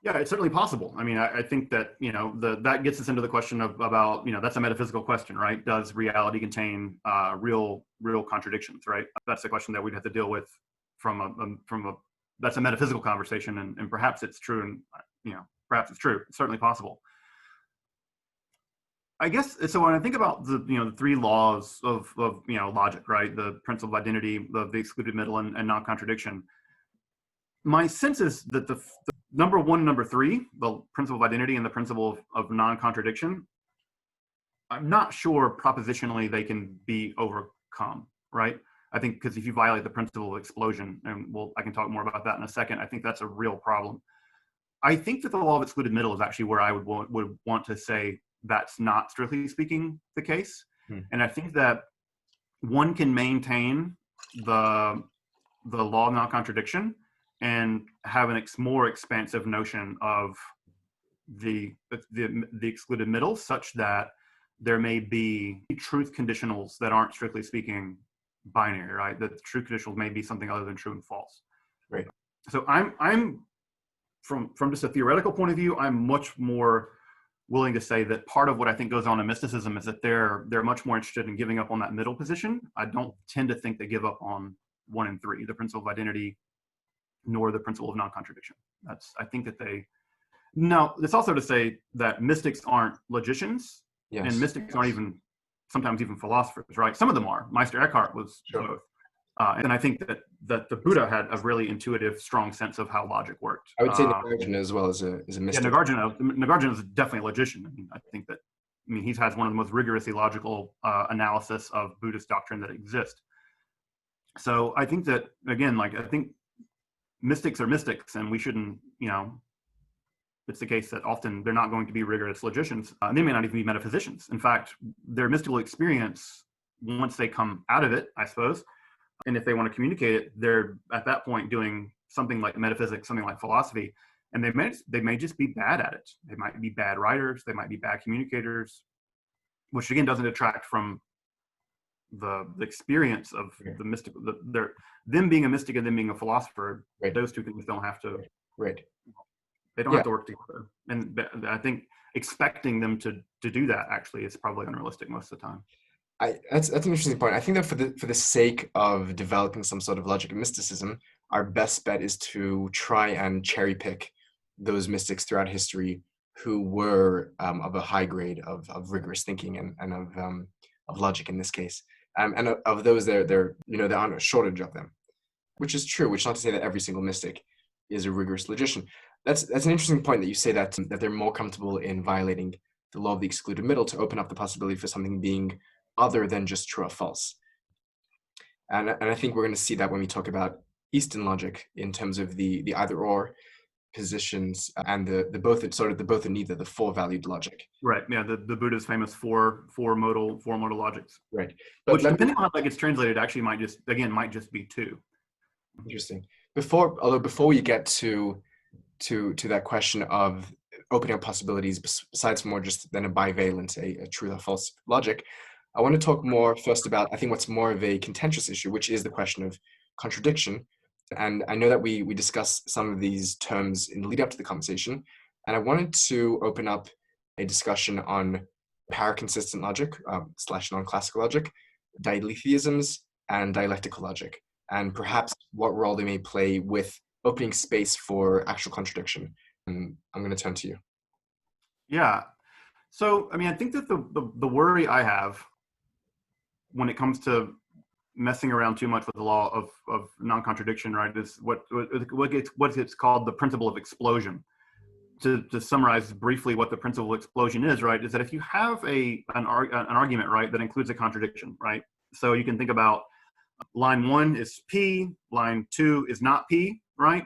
Yeah, it's certainly possible. I mean, I think that, that gets us into the question about, that's a metaphysical question, right? Does reality contain real contradictions, right? That's a question that we'd have to deal with that's a metaphysical conversation, and perhaps it's true, and, perhaps it's true. It's certainly possible. I guess, so when I think about the three laws of logic, right? The principle of identity, the excluded middle, and non-contradiction. My sense is that the number one and number three, the principle of identity and the principle of non-contradiction, I'm not sure propositionally they can be overcome, right? I think because if you violate the principle of explosion, and I can talk more about that in a second, I think that's a real problem. I think that the law of excluded middle is actually where I would want to say that's not, strictly speaking, the case. And I think that one can maintain the law of non-contradiction and have a more expansive notion of the excluded middle, such that there may be truth conditionals that aren't, strictly speaking, binary, right? That truth conditionals may be something other than true and false. Right. So I'm from just a theoretical point of view, I'm much more willing to say that part of what I think goes on in mysticism is that they're much more interested in giving up on that middle position. I don't tend to think they give up on 1 and 3, the principle of identity, nor the principle of non-contradiction. I think that no, it's also to say that mystics aren't logicians, yes, and mystics aren't sometimes even philosophers, right? Some of them are. Meister Eckhart was both. And I think that the Buddha had a really intuitive, strong sense of how logic worked. I would say Nagarjuna as well as a mystic. Yeah, Nagarjuna is definitely a logician. I think that he has one of the most rigorously logical analysis of Buddhist doctrine that exists. So I think that, again, I think mystics are mystics, and we shouldn't, it's the case that often they're not going to be rigorous logicians. And they may not even be metaphysicians. In fact, their mystical experience, once they come out of it, I suppose, and if they want to communicate it, they're at that point doing something like metaphysics, something like philosophy, and they may just be bad at it. They might be bad writers. They might be bad communicators, which again doesn't detract from the experience of the mystical. Them being a mystic and them being a philosopher. Right. Those two things don't have to. Right. They don't have to work together. And I think expecting them to do that actually is probably unrealistic most of the time. That's an interesting point. I think that for the sake of developing some sort of logic and mysticism, our best bet is to try and cherry pick those mystics throughout history who were of a high grade of rigorous thinking and of logic in this case. And of those, there aren't a shortage of them, which is true. Which is not to say that every single mystic is a rigorous logician. That's an interesting point that you say that they're more comfortable in violating the law of the excluded middle to open up the possibility for something being other than just true or false. And I think we're going to see that when we talk about Eastern logic in terms of the either or positions and the both and neither, the four valued logic. Right. Yeah. The Buddha's famous four modal logics. Right. Which, depending on how that gets translated, actually might just be two. Interesting. Before we get to that question of opening up possibilities besides more just than a bivalent, a true or false logic, I want to talk more first about, I think, what's more of a contentious issue, which is the question of contradiction. And I know that we discussed some of these terms in the lead up to the conversation, and I wanted to open up a discussion on paraconsistent logic / non-classical logic, dialetheisms, and dialectical logic, and perhaps what role they may play with opening space for actual contradiction. And I'm going to turn to you. Yeah. So, I think that the worry I have when it comes to messing around too much with the law of non-contradiction, right, is what it's called the principle of explosion. To summarize briefly what the principle of explosion is, right, is that if you have an argument, right, that includes a contradiction, right, so you can think about line 1 is P, line 2 is not P, right,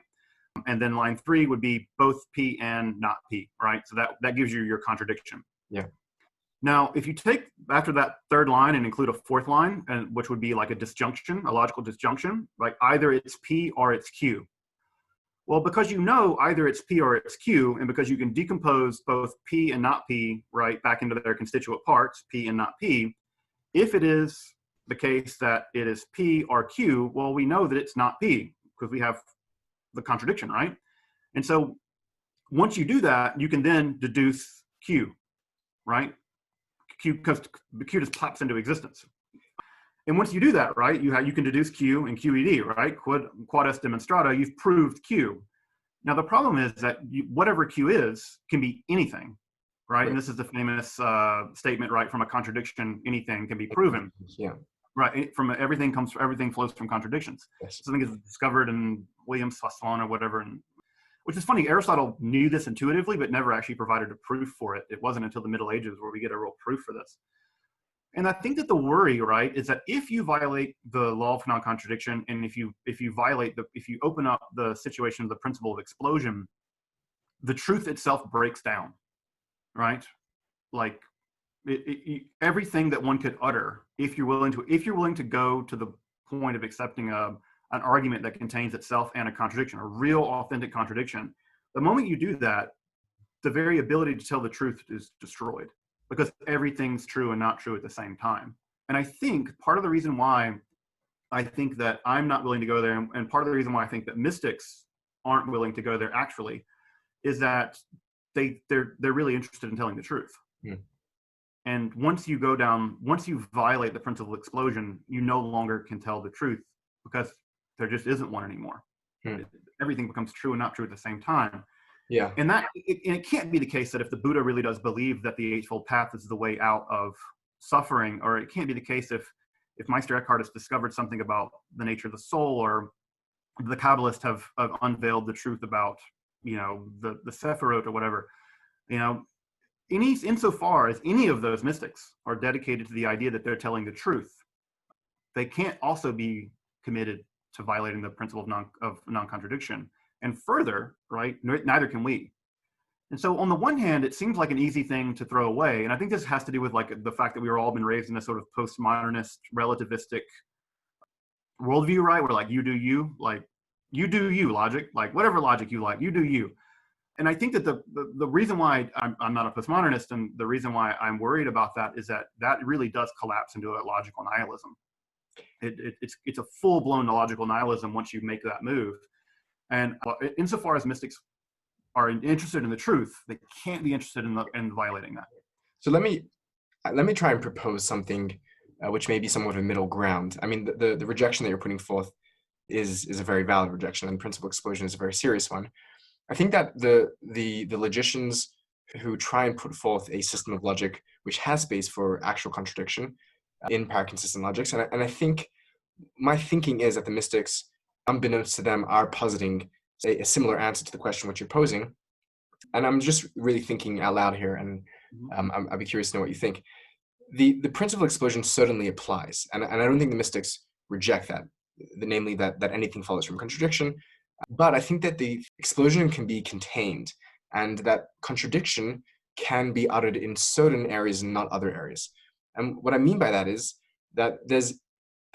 and then line 3 would be both P and not P, right, so that gives you your contradiction. Yeah. Now, if you take after that third line and include a fourth line, which would be like a disjunction, a logical disjunction, like either it's P or it's Q. Well, because you know either it's P or it's Q, and because you can decompose both P and not P, right, back into their constituent parts, P and not P, if it is the case that it is P or Q, well, we know that it's not P because we have the contradiction, right? And so once you do that, you can then deduce Q, right? Q, because Q just pops into existence. And once you do that, right, you can deduce Q and QED, right? Quod est demonstrata, you've proved Q. Now, the problem is that whatever Q is can be anything, right? And this is the famous statement, right, from a contradiction, anything can be proven. Yeah. Right, everything flows from contradictions. Yes. Something is discovered in Williams Fasson or whatever, and which is funny. Aristotle knew this intuitively, but never actually provided a proof for it. It wasn't until the Middle Ages where we get a real proof for this. And I think that the worry, right, is that if you violate the law of non-contradiction, and if you open up the situation of the principle of explosion, the truth itself breaks down, right? Like everything that one could utter, if you're willing to go to the point of accepting an argument that contains itself and a contradiction, a real authentic contradiction, the moment you do that, the very ability to tell the truth is destroyed, because everything's true and not true at the same time. And I think part of the reason why I think that I'm not willing to go there, and part of the reason why I think that mystics aren't willing to go there actually, is that they're really interested in telling the truth. Yeah. And once you violate the principle of explosion, you no longer can tell the truth because there just isn't one anymore. Everything becomes true and not true at the same time. Yeah. And it can't be the case that if the Buddha really does believe that the Eightfold Path is the way out of suffering, or it can't be the case if Meister Eckhart has discovered something about the nature of the soul, or the Kabbalists have unveiled the truth about, the Sephirot or whatever, insofar as any of those mystics are dedicated to the idea that they're telling the truth, they can't also be committed to violating the principle of non-contradiction. And further, right, neither can we. And so on the one hand, it seems like an easy thing to throw away. And I think this has to do with like the fact that we were all been raised in a sort of postmodernist, relativistic worldview, right? Where like, you do you logic, like whatever logic you like, you do you. And I think that the reason why I'm not a postmodernist, and the reason why I'm worried about that, is that really does collapse into a logical nihilism. It's a full-blown logical nihilism once you make that move. And insofar as mystics are interested in the truth, they can't be interested in violating that. So let me try and propose something which may be somewhat of a middle ground. I mean, the rejection that you're putting forth is a very valid rejection, and principal explosion is a very serious one. I think that the logicians who try and put forth a system of logic which has space for actual contradiction in paraconsistent logics, and I think my thinking is that the mystics, unbeknownst to them, are positing a similar answer to the question which you're posing. And I'm just really thinking out loud here, and I'd be curious to know what you think. The principal explosion certainly applies, and I don't think the mystics reject that, namely that anything follows from contradiction. But I think that the explosion can be contained, and that contradiction can be uttered in certain areas and not other areas. And what I mean by that is that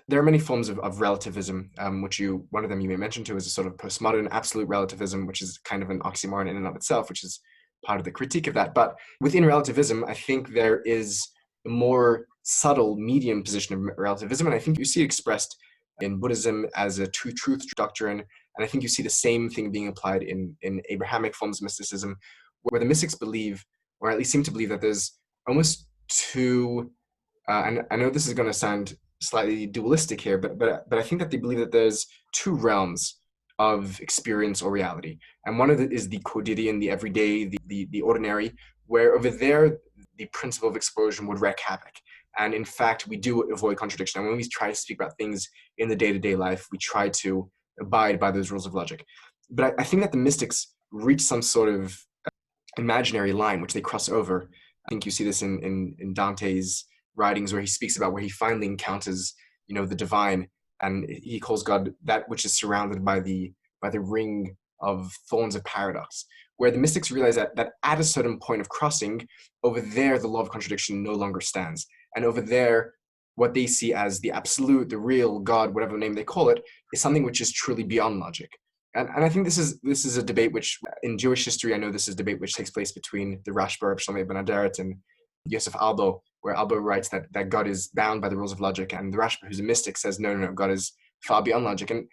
there are many forms of relativism, which one of them you may mention to is a sort of postmodern absolute relativism, which is kind of an oxymoron in and of itself, which is part of the critique of that. But within relativism, I think there is a more subtle medium position of relativism, and I think you see it expressed in Buddhism as a Two Truths Doctrine, and I think you see the same thing being applied in Abrahamic forms of mysticism, where the mystics believe, or at least seem to believe, that there's almost two, and I know this is going to sound slightly dualistic here, but I think that they believe that there's two realms of experience or reality, and one of it is the quotidian, the everyday, the ordinary, where over there the principle of explosion would wreak havoc. And in fact, we do avoid contradiction. And when we try to speak about things in the day-to-day life, we try to abide by those rules of logic. But I think that the mystics reach some sort of imaginary line which they cross over. I think you see this in Dante's writings, where he speaks about where he finally encounters, the divine, and he calls God that which is surrounded by the ring of thorns of paradox, where the mystics realize that at a certain point of crossing, over there the law of contradiction no longer stands. And over there, what they see as the absolute, the real, God, whatever name they call it, is something which is truly beyond logic. And I think this is a debate which, in Jewish history, I know this is a debate which takes place between the Rashba of Shlomo ben Aderet and Yosef Albo, where Albo writes that God is bound by the rules of logic, and the Rashba, who's a mystic, says, no, God is far beyond logic. And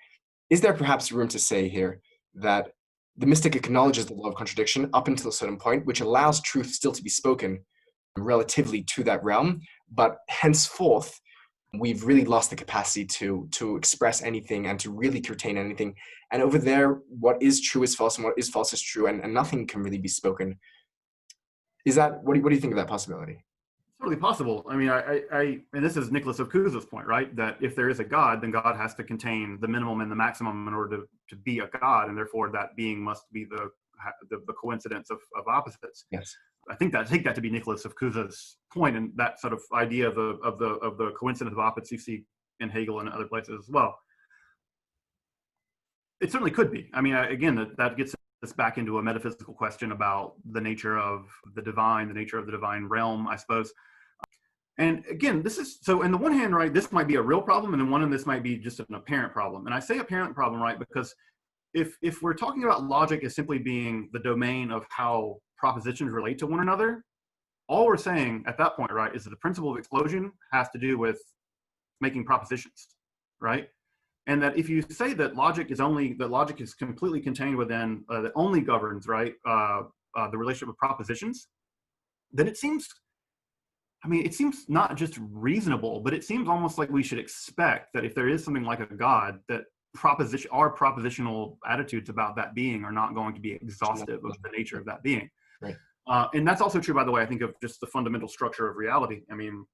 is there perhaps room to say here that the mystic acknowledges the law of contradiction up until a certain point, which allows truth still to be spoken relatively to that realm, but henceforth, we've really lost the capacity to express anything and to really curtain anything. And over there, what is true is false, and what is false is true, and nothing can really be spoken. Is that, what do you think of that possibility? It's totally possible. I mean, and this is Nicholas of Cusa's point, right? That if there is a God, then God has to contain the minimum and the maximum in order to be a God, and therefore that being must be the coincidence of opposites. Yes. I take that to be Nicholas of Cusa's point, and that sort of idea of the coincidence of opposites you see in Hegel and other places as well. It certainly could be. I mean, again, that gets us back into a metaphysical question about the nature of the divine realm, I suppose. And again, this is, so on the one hand, right, this might be a real problem, and then one of this might be just an apparent problem. And I say apparent problem, right, because if we're talking about logic as simply being the domain of how propositions relate to one another, all we're saying at that point, right, is that the principle of explosion has to do with making propositions, right? And that if you say that logic is completely contained within, that only governs, right, the relationship of propositions, then it seems not just reasonable, but it seems almost like we should expect that if there is something like a God, that our propositional attitudes about that being are not going to be exhaustive of the nature of that being. Right. And that's also true, by the way, I think, of just the fundamental structure of reality. I mean,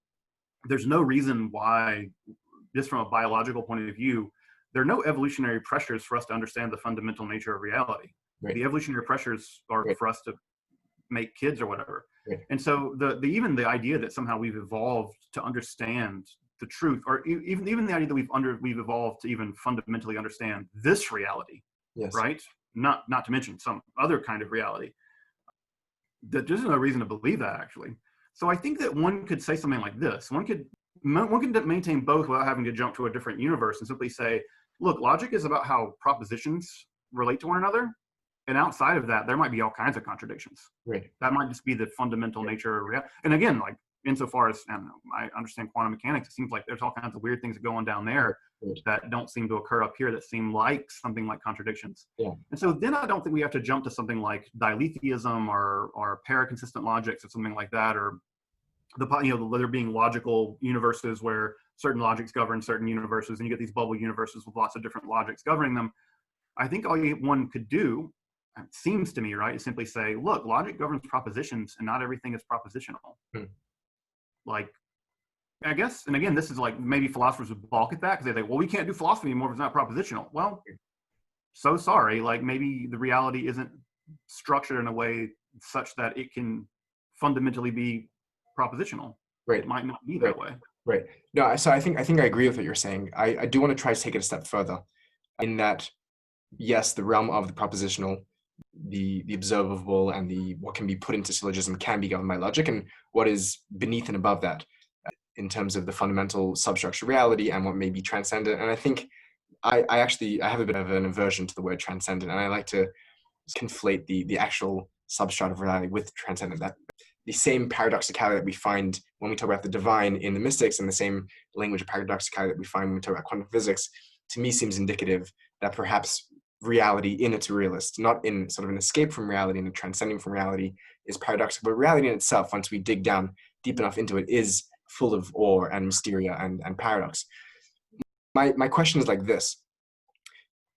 there's no reason why, just from a biological point of view, there are no evolutionary pressures for us to understand the fundamental nature of reality. Right. The evolutionary pressures are for us to make kids or whatever. Right. And so even the idea that somehow we've evolved to understand the truth, or even the idea that we've evolved to even fundamentally understand this reality, yes, right? Not to mention some other kind of reality. That there's no reason to believe that, actually. So I think that one could say something like this. One can maintain both without having to jump to a different universe and simply say, look, logic is about how propositions relate to one another. And outside of that, there might be all kinds of contradictions. Right. That might just be the fundamental nature of reality. And again, like, insofar as I understand quantum mechanics, it seems like there's all kinds of weird things going down there that don't seem to occur up here that seem like something like contradictions. Yeah. And so then I don't think we have to jump to something like dialetheism or paraconsistent logics or something like that, or there being logical universes where certain logics govern certain universes, and you get these bubble universes with lots of different logics governing them. I think all one could do, it seems to me, right, is simply say, look, logic governs propositions, and not everything is propositional. Like, I guess, and again, this is like, maybe philosophers would balk at that because they think, well, we can't do philosophy anymore if it's not propositional. Well, so sorry, like, maybe the reality isn't structured in a way such that it can fundamentally be propositional. Right. It might not be that way. Right. No, so I think I agree with what you're saying. I do want to try to take it a step further in that, yes, the realm of the propositional, the observable, and what can be put into syllogism can be governed by logic, and what is beneath and above that in terms of the fundamental substructure of reality and what may be transcendent. And I think I have a bit of an aversion to the word transcendent, and I like to conflate the actual substrate of reality with transcendent. That the same paradoxicality that we find when we talk about the divine in the mystics, and the same language of paradoxicality that we find when we talk about quantum physics, to me seems indicative that perhaps reality in its realist, not in sort of an escape from reality and a transcending from reality, is paradoxical, but reality in itself, once we dig down deep enough into it, is full of awe and mysteria and paradox. My question is like this.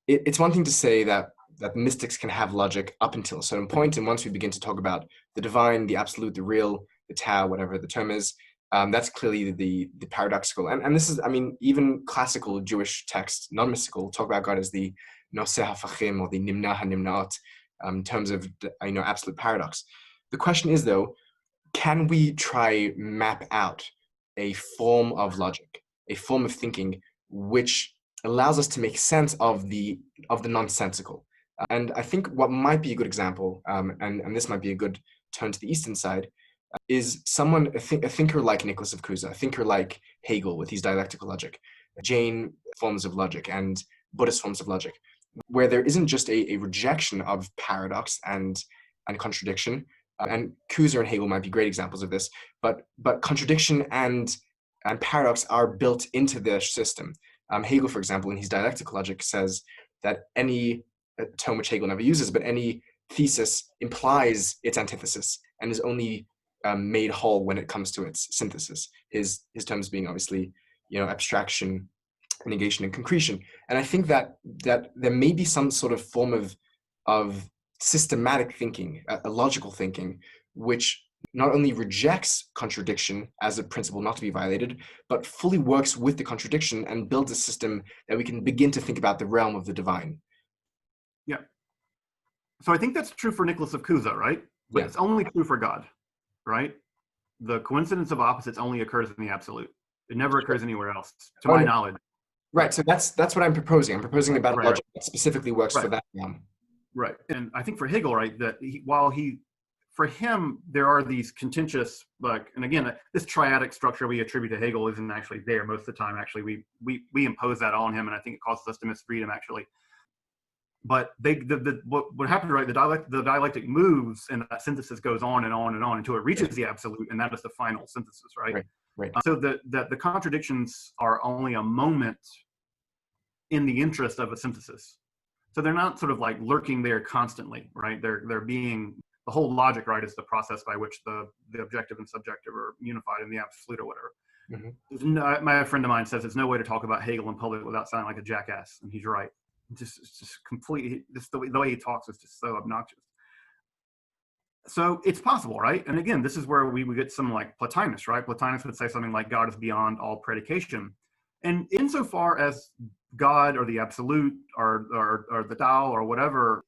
It's one thing to say that mystics can have logic up until a certain point, and once we begin to talk about the divine, the absolute, the real, the Tao, whatever the term is, that's clearly the paradoxical. And this is, I mean, even classical Jewish texts, non-mystical, talk about God as the Noseh HaFachim, or the Nimna HaNimnaot, in terms of, absolute paradox. The question is, though, can we try map out a form of logic, a form of thinking, which allows us to make sense of the nonsensical? And I think what might be a good example, and this might be a good turn to the Eastern side, is a thinker like Nicholas of Cusa, a thinker like Hegel with his dialectical logic, Jain forms of logic, and Buddhist forms of logic. where there isn't just a rejection of paradox and contradiction. And Cusa and Hegel might be great examples of this, but contradiction and paradox are built into the system. Hegel, for example, in his dialectical logic says that any, a term which Hegel never uses, but any thesis implies its antithesis and is only made whole when it comes to its synthesis. His terms being obviously, abstraction, negation, and concretion. And I think that there may be some sort of form of systematic thinking, a logical thinking, which not only rejects contradiction as a principle not to be violated, but fully works with the contradiction and builds a system that we can begin to think about the realm of the divine. Yeah. So I think that's true for Nicholas of Cusa, right? But it's only true for God, right? The coincidence of opposites only occurs in the absolute. It never occurs anywhere else, to my knowledge. Right. So that's what I'm proposing. I'm proposing about logic that specifically works for that realm. Right. And I think for Hegel, right, that for him, there are these contentious, and again, this triadic structure we attribute to Hegel isn't actually there most of the time. Actually, we impose that on him, and I think it causes us to misread him, actually. But what happens, right, the dialectic moves, and that synthesis goes on and on and on until it reaches the absolute, and that is the final synthesis, right? Right. So the contradictions are only a moment in the interest of a synthesis. So they're not sort of like lurking there constantly, right? They're being, the whole logic, right, is the process by which the objective and subjective are unified in the absolute or whatever. Mm-hmm. My friend of mine says there's no way to talk about Hegel in public without sounding like a jackass, and he's right. It's just completely, just the way he talks is just so obnoxious. So it's possible, right? And again, this is where we would get someone like Plotinus, right? Plotinus would say something like God is beyond all predication. And insofar as God or the absolute or the Tao or whatever,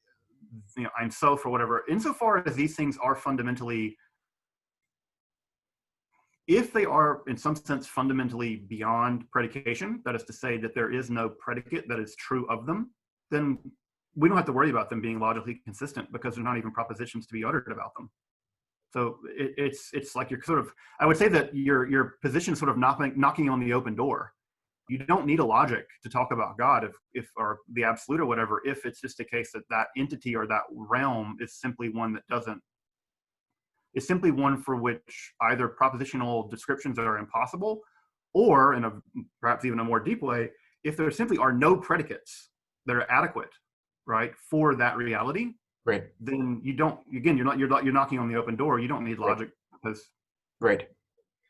Ein Sof or whatever, insofar as these things are fundamentally, if they are in some sense fundamentally beyond predication, that is to say that there is no predicate that is true of them, then we don't have to worry about them being logically consistent because there's not even propositions to be uttered about them. So it's like you're sort of, I would say that your position is sort of knocking on the open door. You don't need a logic to talk about God if or the absolute or whatever, if it's just a case that entity or that realm is simply one that doesn't, is simply one for which either propositional descriptions are impossible, or in a perhaps even a more deep way, if there simply are no predicates that are adequate, right, for that reality, right, then you don't, again, you're knocking on the open door. You don't need logic because, right,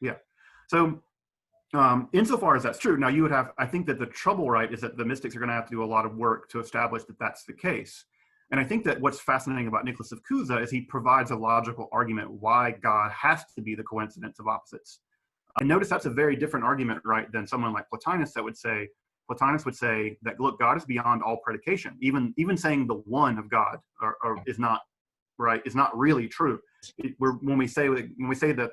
yeah. So insofar as that's true, now you would have, I think that the trouble, right, is that the mystics are going to have to do a lot of work to establish that that's the case. And I think that what's fascinating about Nicholas of Cusa is he provides a logical argument why God has to be the coincidence of opposites. And notice that's a very different argument, right, than someone like Plotinus that would say, Plotinus would say that, look, God is beyond all predication. Even saying the one of God is not, right, is not really true. When we say that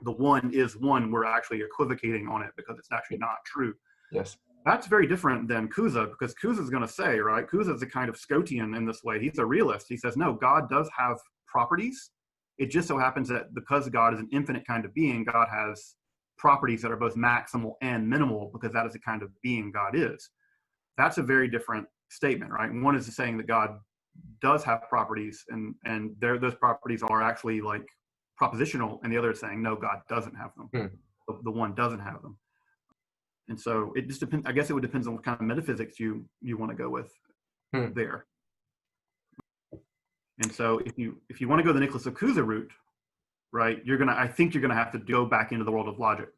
the one is one, we're actually equivocating on it because it's actually not true. Yes. That's very different than Cusa, because Cusa is going to say, right, Cusa is a kind of Scotian in this way. He's a realist. He says, no, God does have properties. It just so happens that because God is an infinite kind of being, God has properties that are both maximal and minimal, because that is the kind of being God is. That's a very different statement, right? And one is saying that God does have properties, and those properties are actually like propositional, and the other is saying, no, God doesn't have them. The one doesn't have them. And so it just depends. I guess it would depend on what kind of metaphysics you want to go with there. And so if you want to go the Nicholas of Cusa route, right, I think you're gonna have to go back into the world of logic.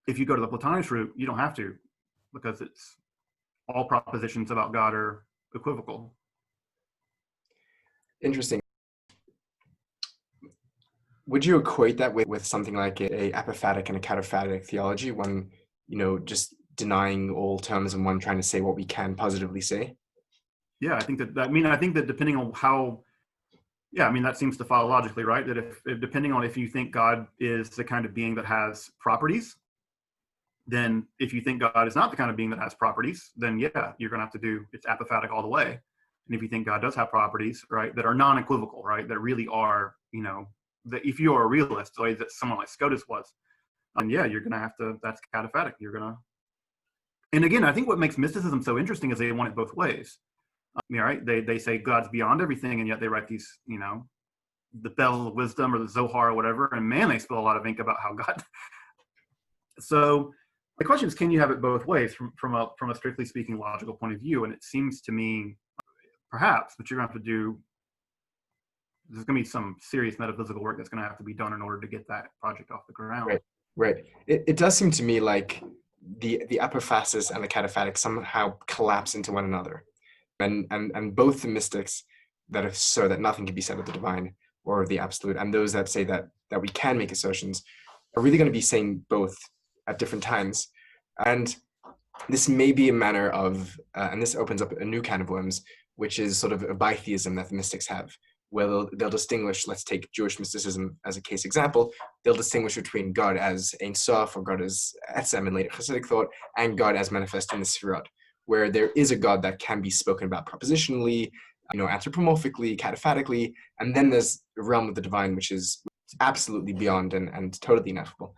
If you go to the Plotinus route, you don't have to, because it's all propositions about God are equivocal. Interesting. Would you equate that with something like a apophatic and a cataphatic theology, one, just denying all terms and one trying to say what we can positively say? Yeah, I think that depending on how, that seems to follow logically, right? That if depending on if you think God is the kind of being that has properties, then if you think God is not the kind of being that has properties, then yeah, you're going to have to do, it's apophatic all the way. And if you think God does have properties, right, that are non-equivocal, right, that really are, that if you are a realist, the way that someone like Scotus was, yeah, you're going to have to, that's cataphatic. And again, I think what makes mysticism so interesting is they want it both ways. Right? They say God's beyond everything, and yet they write these, the Bell of Wisdom or the Zohar or whatever, and man, they spill a lot of ink about how God. So the question is, can you have it both ways from a strictly speaking logical point of view? And it seems to me, perhaps, what you're going to have to do, there's going to be some serious metaphysical work that's going to have to be done in order to get that project off the ground. Right. It does seem to me like the Apophasis and the Cataphatic somehow collapse into one another, and both the mystics that assert that nothing can be said of the divine or of the absolute, and those that say that we can make assertions, are really going to be saying both at different times. And this may be a manner of, and this opens up a new can of worms, which is sort of a bitheism that the mystics have, where they'll distinguish, let's take Jewish mysticism as a case example, they'll distinguish between God as Ein Sof, or God as Etzem in later Hasidic thought, and God as manifest in the Sefirot, where there is a God that can be spoken about propositionally, anthropomorphically, cataphatically, and then there's the realm of the divine, which is absolutely beyond and totally ineffable.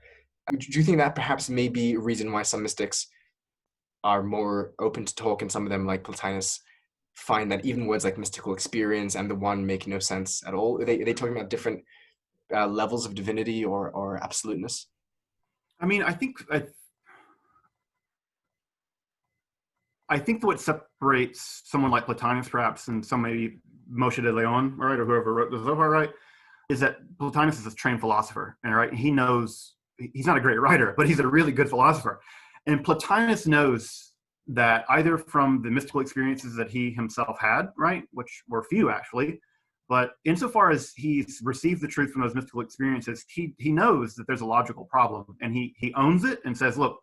Do you think that perhaps may be a reason why some mystics are more open to talk, and some of them, like Plotinus, find that even words like mystical experience and the one make no sense at all? Are they talking about different levels of divinity or absoluteness? I mean, I think what separates someone like Plotinus, perhaps, and some maybe Moshe de Leon, right, or whoever wrote the Zohar, right, is that Plotinus is a trained philosopher, and right, he knows he's not a great writer, but he's a really good philosopher, and Plotinus knows that either from the mystical experiences that he himself had, right, which were few actually, but insofar as he's received the truth from those mystical experiences, he knows that there's a logical problem, and he owns it and says, look,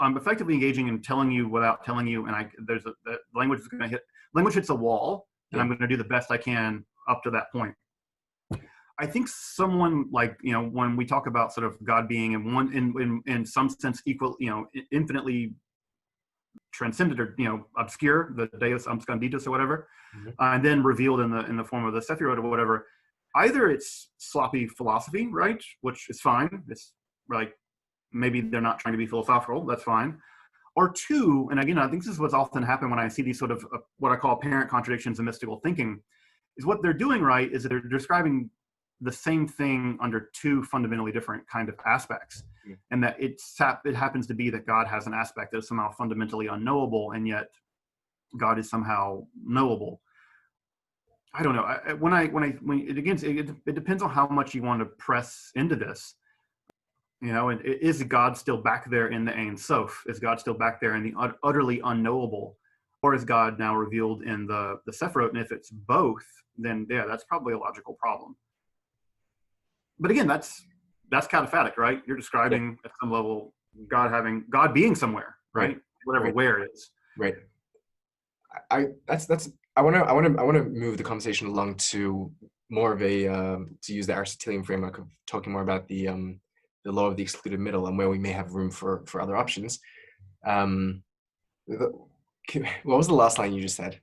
I'm effectively engaging in telling you without telling you, and the language is going to language hits a wall, and I'm going to do the best I can up to that point. I think someone like, when we talk about sort of God being in some sense equal, infinitely transcended or obscure, the Deus absconditus or whatever, and then revealed in the form of the Sefirot or whatever. Either it's sloppy philosophy, right, which is fine. It's like maybe they're not trying to be philosophical. That's fine. Or two, and again, I think this is what's often happened when I see these sort of what I call apparent contradictions in mystical thinking, is what they're doing right is that they're describing the same thing under two fundamentally different kind of aspects, and that it happens to be that God has an aspect that is somehow fundamentally unknowable, and yet God is somehow knowable. I don't know. It depends on how much you want to press into this. And is God still back there in the Ein Sof? Is God still back there in the utterly unknowable? Or is God now revealed in the Sefirot? And if it's both, then yeah, that's probably a logical problem. But again, that's cataphatic, right? You're describing at some level God being somewhere, right? Whatever where it is. Right. I want to move the conversation along to more of a to use the Aristotelian framework of talking more about the law of the excluded middle and where we may have room for other options. What was the last line you just said?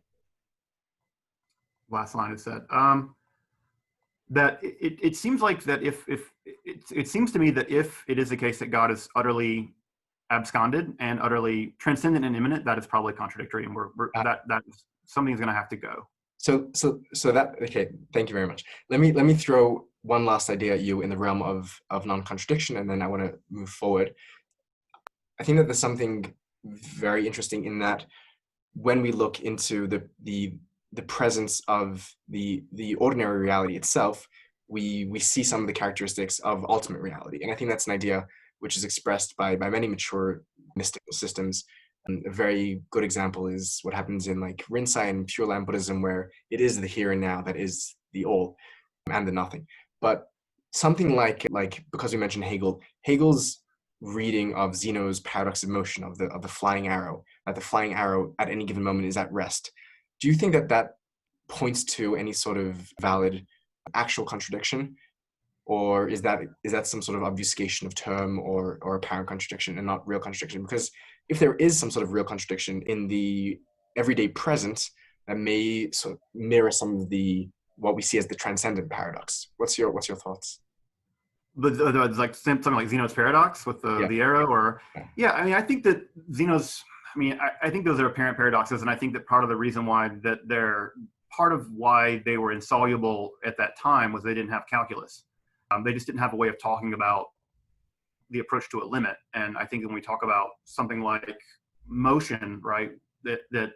Last line is said that it seems like that it seems to me that if it is the case that God is utterly absconded and utterly transcendent and immanent, that is probably contradictory, and that something's going to have to go. So that, okay, thank you very much. Let me throw one last idea at you in the realm of non-contradiction, and then I want to move forward. I think that there's something very interesting in that when we look into the presence of the ordinary reality itself, we see some of the characteristics of ultimate reality. And I think that's an idea which is expressed by many mature mystical systems. And a very good example is what happens in like Rinzai and Pure Land Buddhism, where it is the here and now that is the all and the nothing. But something like because we mentioned Hegel's reading of Zeno's paradox of motion, of the flying arrow, that the flying arrow at any given moment is at rest. Do you think that points to any sort of valid actual contradiction, or is that some sort of obfuscation of term or apparent contradiction and not real contradiction? Because if there is some sort of real contradiction in the everyday present, that may sort of mirror some of what we see as the transcendent paradox. What's your thoughts? Like something like Zeno's paradox with the arrow, or I mean, I think that Zeno's mean, I think those are apparent paradoxes, and I think that part of the reason why part of why they were insoluble at that time was they didn't have calculus. They just didn't have a way of talking about the approach to a limit. And I think when we talk about something like motion, right, that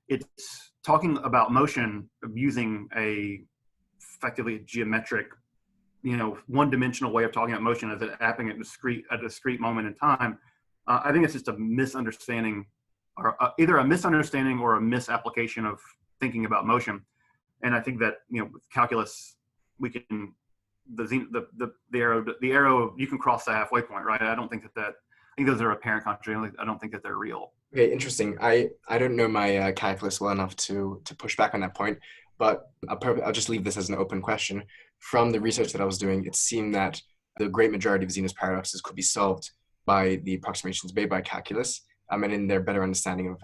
it's talking about motion using effectively geometric, one-dimensional way of talking about motion as it happening at a discrete moment in time. I think it's just a misunderstanding, or either a misunderstanding or a misapplication of thinking about motion. And I think that with calculus we can the arrow you can cross the halfway point, right? I don't think I think those are apparent contradictions. I don't think that they're real. Okay, interesting. I don't know my calculus well enough to push back on that point, but I'll just leave this as an open question. From the research that I was doing, it seemed that the great majority of Zeno's paradoxes could be solved by the approximations made by calculus, and in their better understanding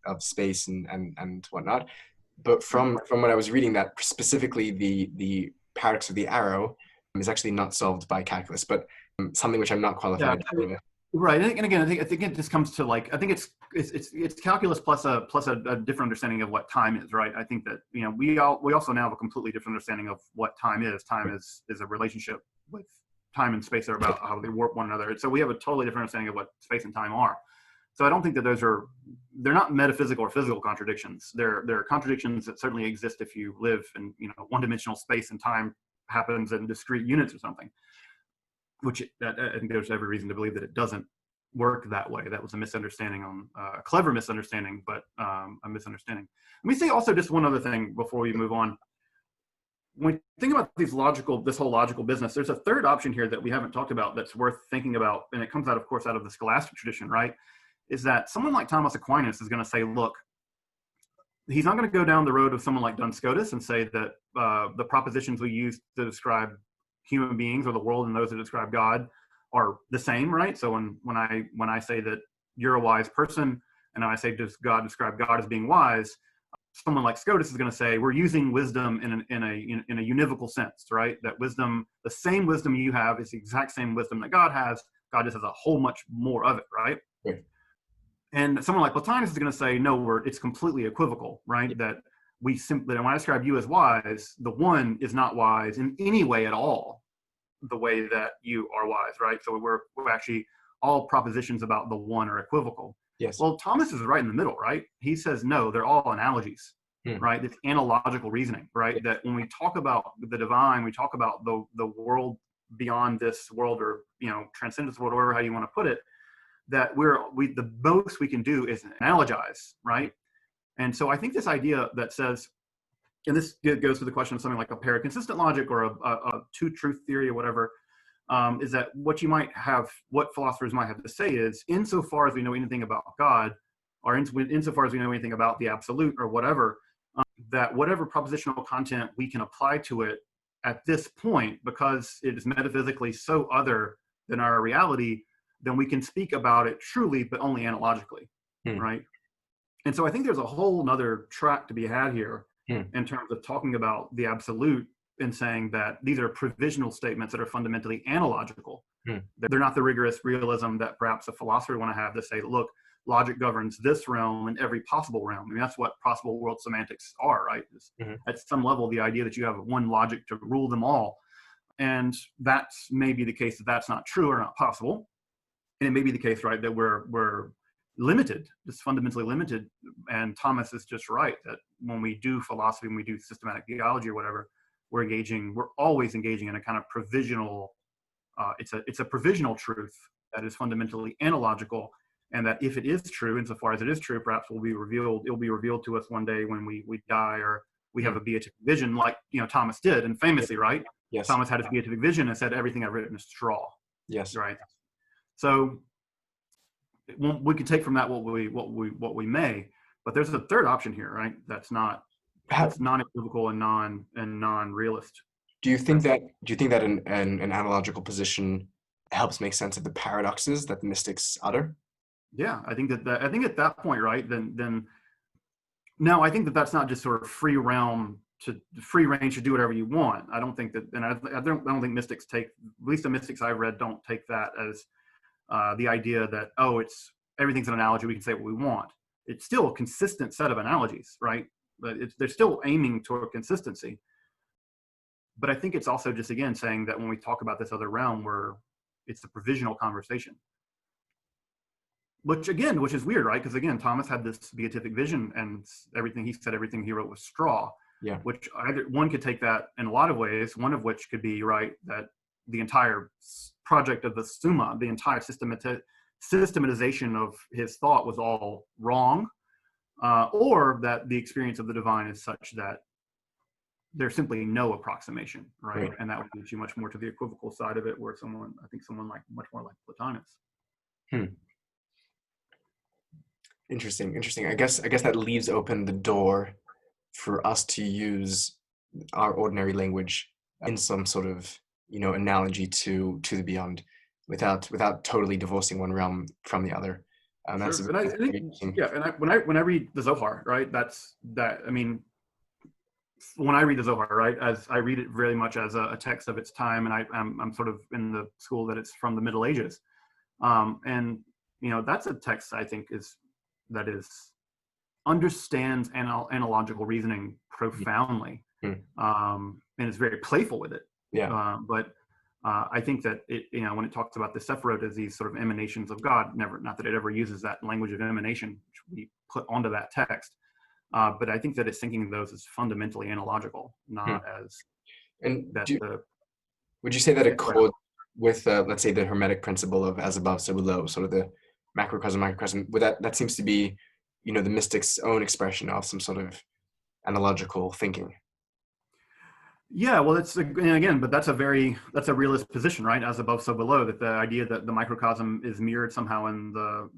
of space and whatnot. But from what I was reading, that specifically the paradox of the arrow is actually not solved by calculus, but something which I'm not qualified to. Right, and again, I think it just comes to I think it's calculus plus a different understanding of what time is, right? I think that we also now have a completely different understanding of what time is. Time is a relationship with time and space are about how they warp one another. So we have a totally different understanding of what space and time are. So I don't think that they're not metaphysical or physical contradictions. They're contradictions that certainly exist if you live in one-dimensional space and time happens in discrete units or something. Which I think there's every reason to believe that it doesn't work that way. That was a misunderstanding, a clever misunderstanding, but a misunderstanding. Let me say also just one other thing before we move on. When you think about this whole logical business, there's a third option here that we haven't talked about that's worth thinking about, and it comes out, of course, out of the scholastic tradition, right? Is that someone like Thomas Aquinas is going to say, look, he's not going to go down the road of someone like Duns Scotus and say that the propositions we use to describe human beings or the world and those that describe God are the same, right? So when I say that you're a wise person and I say does God describe God as being wise, someone like Scotus is going to say we're using wisdom in a univocal sense, right? That wisdom, the same wisdom you have is the exact same wisdom that God has. God just has a whole much more of it, right? Right. And someone like Plotinus is going to say no, it's completely equivocal, right? Yeah. That when I describe you as wise, the one is not wise in any way at all the way that you are wise, right? So we're actually, all propositions about the one are equivocal. Yes. Well, Thomas is right in the middle, right? He says, no, they're all analogies, right? It's analogical reasoning, right? That when we talk about the divine, we talk about the world beyond this world, or, transcendence world, or whatever, how you want to put it, that the most we can do is analogize, right? And so I think this idea that says, and this goes to the question of something like a paraconsistent logic or a two-truth theory or whatever, is that what philosophers might have to say is, insofar as we know anything about God, or insofar as we know anything about the absolute or whatever, that whatever propositional content we can apply to it at this point, because it is metaphysically so other than our reality, then we can speak about it truly, but only analogically, right? And so I think there's a whole nother track to be had here in terms of talking about the absolute and saying that these are provisional statements that are fundamentally analogical. They're not the rigorous realism that perhaps a philosopher want to have to say, look, logic governs this realm and every possible realm. I mean, that's what possible world semantics are, right? At some level, the idea that you have one logic to rule them all. And that's maybe the case that that's not true or not possible. And it may be the case, right, that we're limited, just fundamentally limited. And Thomas is just right that when we do philosophy, when we do systematic theology or whatever, we're always engaging in a kind of provisional, it's a provisional truth that is fundamentally analogical, and that if it is true, insofar as it is true, perhaps it'll be revealed to us one day when we die, or we have a beatific vision, like Thomas did, and famously, right? Yes. Thomas had his beatific vision and said, everything I've written is straw. Yes. Right. So we can take from that what we may, but there's a third option here, right? That's non-equivocal and non-realist. Do you think that an analogical position helps make sense of the paradoxes that the mystics utter? Yeah, I think at that point, right? Then now I think that's not just sort of free range to do whatever you want. I don't think that, and I don't think mystics take, at least the mystics I've read don't take that as the idea that, it's everything's an analogy, we can say what we want. It's still a consistent set of analogies, right? But they're still aiming toward consistency. But I think it's also just, again, saying that when we talk about this other realm where it's a provisional conversation, which is weird, right? Because again, Thomas had this beatific vision, and everything he wrote was straw. Yeah. Which one could take that in a lot of ways, one of which could be, right, that the entire project of the Summa, the entire systematization of his thought was all wrong, or that the experience of the divine is such that there's simply no approximation, right? And that would lead you much more to the equivocal side of it, where someone like much more like Plotinus. Interesting. I guess that leaves open the door for us to use our ordinary language in some sort of, analogy to the beyond, without totally divorcing one realm from the other. That's sure. When I read the Zohar, right, when I read the Zohar, right, as I read it very much as a text of its time, and I'm sort of in the school that it's from the Middle Ages, and that's a text I think that understands analogical reasoning profoundly, and is very playful with it. But I think that when it talks about the Sephirot as these sort of emanations of God, not that it ever uses that language of emanation, which we put onto that text. But I think that it's thinking of those as fundamentally analogical, not as. And would you say that accords with, let's say, the Hermetic principle of as above, so below, sort of the macrocosm, microcosm? That seems to be, the mystic's own expression of some sort of analogical thinking. Yeah, well, but that's a realist position, right? As above, so below. That the idea that the microcosm is mirrored somehow, and the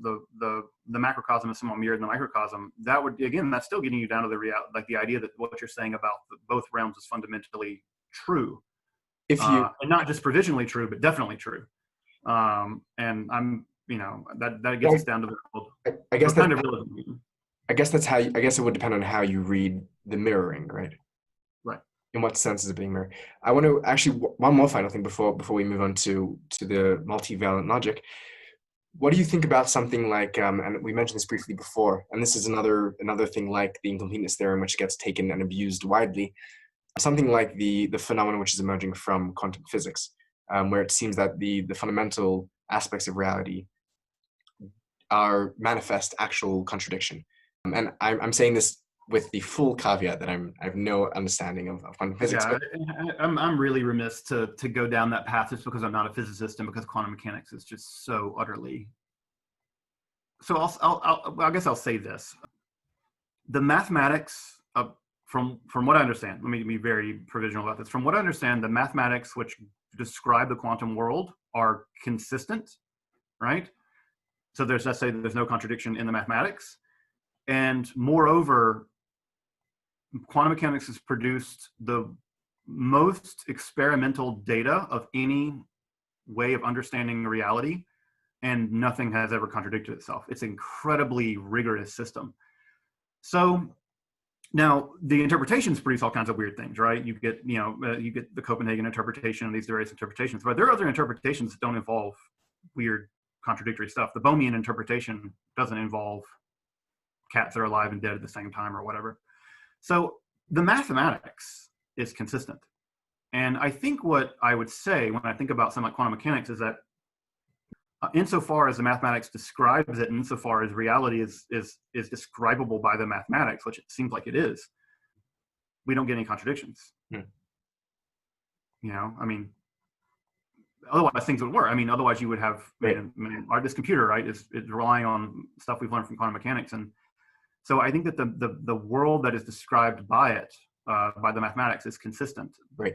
macrocosm is somehow mirrored in the microcosm. That's still getting you down to the reality, like the idea that what you're saying about both realms is fundamentally true, and not just provisionally true, but definitely true. And I'm, that gets us down to the. I guess kind of realism. I guess it would depend on how you read the mirroring, right? Right. In what sense is it being mirrored? I want to actually, one more final thing before we move on to the multivalent logic. What do you think about something like, and we mentioned this briefly before, and this is another thing like the incompleteness theorem, which gets taken and abused widely, something like the phenomenon which is emerging from quantum physics, where it seems that the fundamental aspects of reality are manifest actual contradiction. And I'm saying this with the full caveat that I have no understanding of quantum physics. Yeah, I'm really remiss to go down that path just because I'm not a physicist and because quantum mechanics is just so utterly. So I guess I'll say this: the mathematics from what I understand. Let me be very provisional about this. From what I understand, the mathematics which describe the quantum world are consistent, right? So let's say there's no contradiction in the mathematics, and moreover, quantum mechanics has produced the most experimental data of any way of understanding reality, and nothing has ever contradicted itself. It's an incredibly rigorous system. So now the interpretations produce all kinds of weird things, right? You get the Copenhagen interpretation and these various interpretations, but there are other interpretations that don't involve weird contradictory stuff. The Bohmian interpretation doesn't involve cats that are alive and dead at the same time or whatever. So the mathematics is consistent. And I think what I would say when I think about something like quantum mechanics is that insofar as the mathematics describes it, insofar as reality is describable by the mathematics, which it seems like it is, we don't get any contradictions. Otherwise things would work. Otherwise you would have, this computer, right, is relying on stuff we've learned from quantum mechanics. And so I think that the world that is described by it, by the mathematics, is consistent. Right.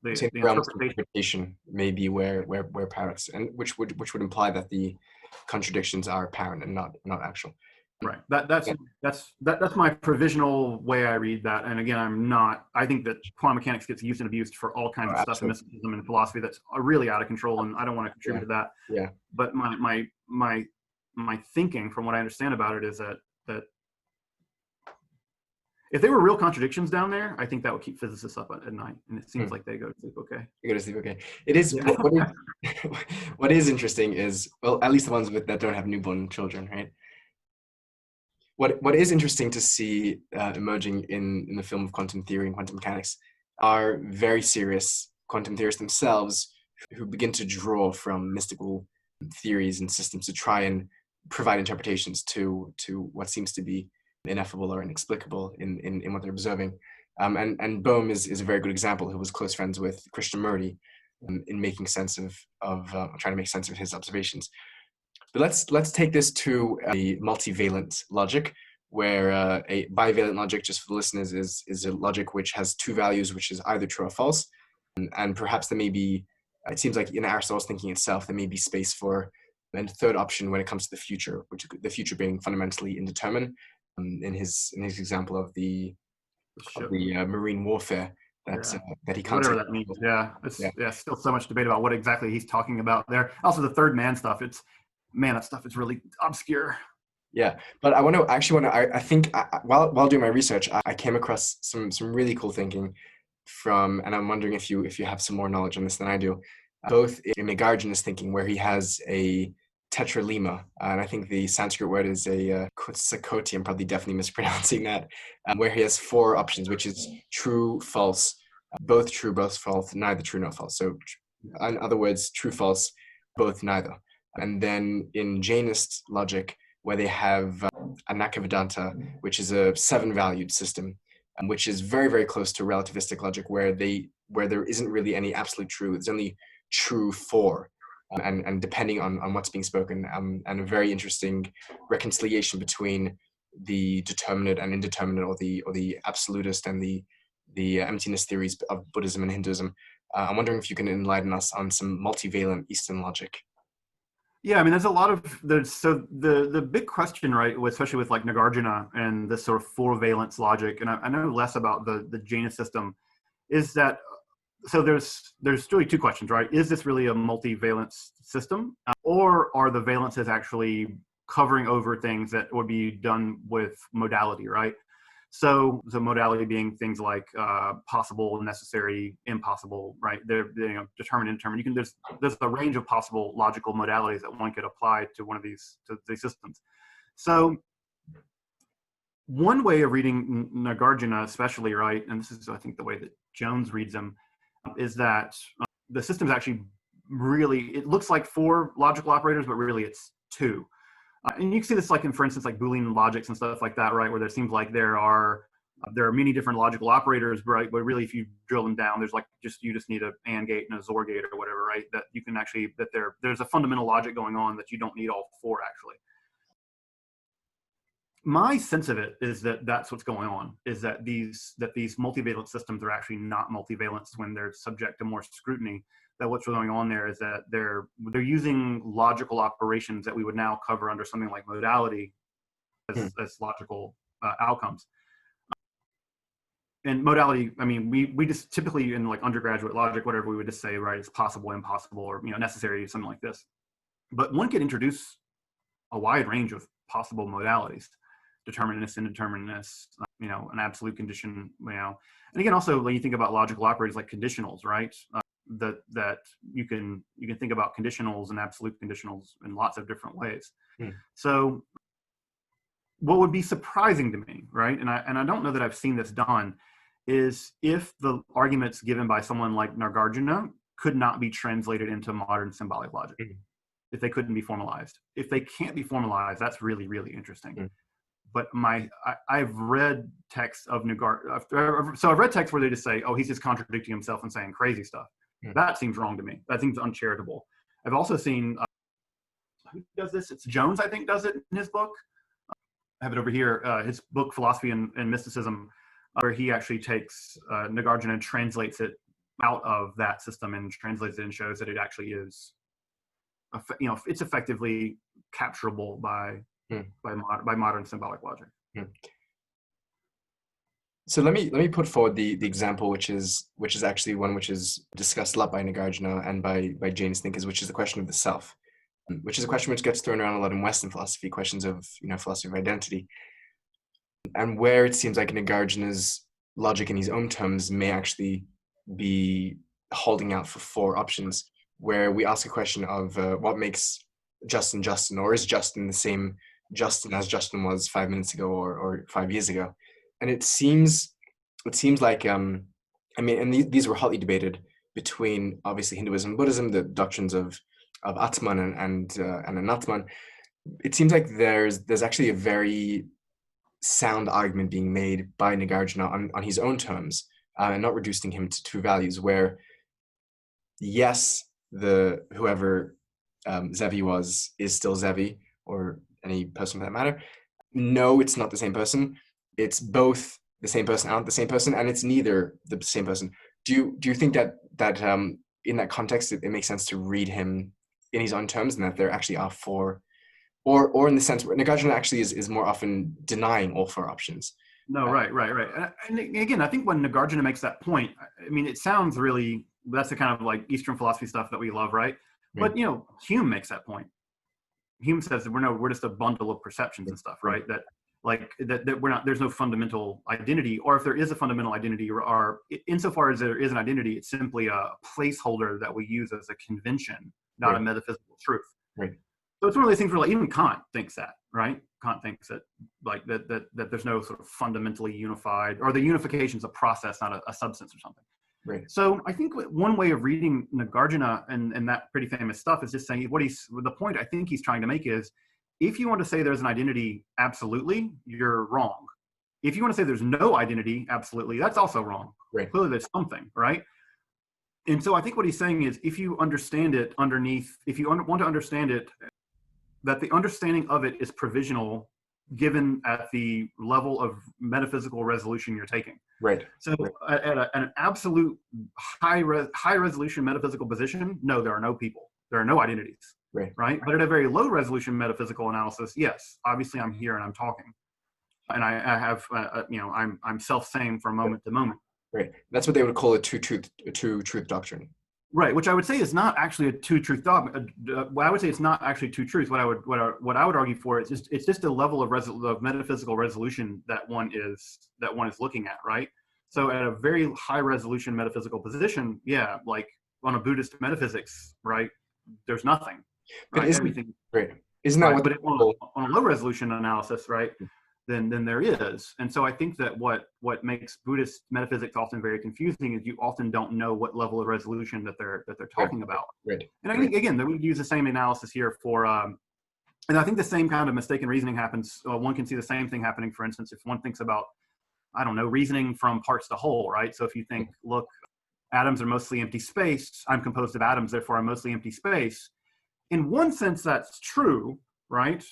The interpretation may be where parrots, and which would imply that the contradictions are apparent and not actual. Right. That's my provisional way I read that. And again, I think that quantum mechanics gets used and abused for all kinds of stuff in mysticism and philosophy that's really out of control, and I don't want to contribute to that. Yeah. But my thinking, from what I understand about it, is that If they were real contradictions down there, I think that would keep physicists up at night. And it seems like they go to sleep okay. You go to sleep okay. It is, Yeah. what is interesting is, well, at least the ones that don't have newborn children, right? What is interesting to see emerging in the film of quantum theory and quantum mechanics are very serious quantum theorists themselves who begin to draw from mystical theories and systems to try and provide interpretations to what seems to be ineffable or inexplicable in what they're observing. And Bohm is a very good example, who was close friends with Krishnamurti in making sense of trying to make sense of his observations. But let's take this to a multivalent logic, where a bivalent logic, just for the listeners, is a logic which has two values, which is either true or false. And perhaps there may be, it seems like in Aristotle's thinking itself, there may be space for a third option when it comes to the future, which the future being fundamentally indeterminate. In his example of the marine warfare that he can't whatever that means. Yeah, still so much debate about what exactly he's talking about there. Also, the third man stuff. That stuff is really obscure. Yeah, but I think while doing my research, I came across some really cool thinking from, and I'm wondering if you have some more knowledge on this than I do, both in Nagarjuna's thinking, where he has a tetralemma, and I think the Sanskrit word is a Kutsakoti, I'm probably definitely mispronouncing that, where he has four options, which is true, false, both true, both false, neither true nor false. So in other words, true, false, both, neither. And then in Jainist logic, where they have Anakavedanta, which is a 7-valued system, which is very, very close to relativistic logic, where there isn't really any absolute true. It's only true for, and depending on what's being spoken, and a very interesting reconciliation between the determinate and indeterminate, or the absolutist and the emptiness theories of Buddhism and Hinduism. I'm wondering if you can enlighten us on some multivalent Eastern logic. Yeah, I mean, so the big question, right, especially with like Nagarjuna and this sort of four-valence logic, and I know less about the Jaina system, is that, so there's really two questions, right? Is this really a multivalence system, or are the valences actually covering over things that would be done with modality, right? So the modality being things like possible, necessary, impossible, right? They're determined, indeterminate. There's a range of possible logical modalities that one could apply to one of these systems. So one way of reading Nagarjuna, especially, right, and this is I think the way that Jones reads them, is that the system's actually really, it looks like 4 logical operators, but really it's 2. And you can see this like in, for instance, like Boolean logics and stuff like that, right? Where there seems like there are many different logical operators, right? But really, if you drill them down, there's like you just need an AND gate and a XOR gate or whatever, right? That you can actually, there's a fundamental logic going on that you don't need all 4 actually. My sense of it is that that's what's going on, is that these multivalent systems are actually not multivalent when they're subject to more scrutiny. That what's going on there is that they're using logical operations that we would now cover under something like modality as logical outcomes. And modality, I mean, we just typically in like undergraduate logic, whatever, we would just say, right, it's possible, impossible, or necessary, something like this. But one could introduce a wide range of possible modalities: determinists, indeterminists, an absolute condition, And again, also when you think about logical operators like conditionals, right? That you can think about conditionals and absolute conditionals in lots of different ways. So what would be surprising to me, right, and I don't know that I've seen this done, is if the arguments given by someone like Nagarjuna could not be translated into modern symbolic logic, if they couldn't be formalized. If they can't be formalized, that's really, really interesting. But I've read texts of Nagarjuna, so I've read texts where they just say, oh, he's just contradicting himself and saying crazy stuff. That seems wrong to me. That seems uncharitable. I've also seen, who does this? It's Jones, I think, does it in his book. I have it over here, his book, Philosophy and Mysticism, where he actually takes Nagarjuna and translates it out of that system and translates it and shows that it actually is, it's effectively capturable by modern symbolic logic. So let me put forward the example, which is actually one which is discussed a lot by Nagarjuna and by Jainist thinkers, which is the question of the self, which is a question which gets thrown around a lot in Western philosophy, questions of philosophy of identity. and where it seems like Nagarjuna's logic in his own terms may actually be holding out for four options, where we ask a question of what makes Justin Justin, or is Justin the same Justin as Justin was 5 minutes ago or 5 years ago? And it seems like these were hotly debated between obviously Hinduism and Buddhism, the doctrines of Atman and Anatman. It seems like there's actually a very sound argument being made by Nagarjuna on his own terms, and not reducing him to two values, where yes, whoever Zevi was is still Zevi, or any person for that matter. No, it's not the same person. It's both the same person and the same person, and it's neither the same person. Do you think that in that context it makes sense to read him in his own terms, and that there actually are four, or in the sense where Nagarjuna actually is more often denying all four options? No, right. And again, I think when Nagarjuna makes that point, I mean, it sounds really, that's the kind of like Eastern philosophy stuff that we love, right? But Hume makes that point. Hume says that we're just a bundle of perceptions and stuff, right? That we're not, there's no fundamental identity, or if there is a fundamental identity, or insofar as there is an identity, it's simply a placeholder that we use as a convention, not a metaphysical truth. Right. So it's one of those things where, like, even Kant thinks that, right? Kant thinks that, like, that there's no sort of fundamentally unified, or the unification is a process, not a substance or something. Right. So I think one way of reading Nagarjuna and that pretty famous stuff is just saying the point I think he's trying to make is, if you want to say there's an identity absolutely, you're wrong. If you want to say there's no identity absolutely, that's also wrong. Right. Clearly there's something, right? And so I think what he's saying is, if you understand it if you want to understand it, that the understanding of it is provisional, given at the level of metaphysical resolution you're taking. Right. So at an absolute high resolution metaphysical position, no, there are no people. There are no identities. Right. But at a very low resolution metaphysical analysis, yes, obviously I'm here and I'm talking, and I have, I'm self-same from moment to moment. Right. That's what they would call a two truth doctrine. Right, which I would say is not actually a two truth dogma. What I would say it's not actually two truths. What I would argue for is it's just a level of metaphysical resolution that one is looking at, right? So at a very high resolution metaphysical position, yeah, like on a Buddhist metaphysics, right? There's nothing. But right? isn't that what? But on a low resolution analysis, right? Then there is. And so I think that what makes Buddhist metaphysics often very confusing is you often don't know what level of resolution that they're talking about. Right. And I think, again, that we use the same analysis here for, and I think the same kind of mistaken reasoning happens. One can see the same thing happening, for instance, if one thinks about, I don't know, reasoning from parts to whole, right? So if you think, look, atoms are mostly empty space, I'm composed of atoms, therefore I'm mostly empty space. In one sense, that's true, right?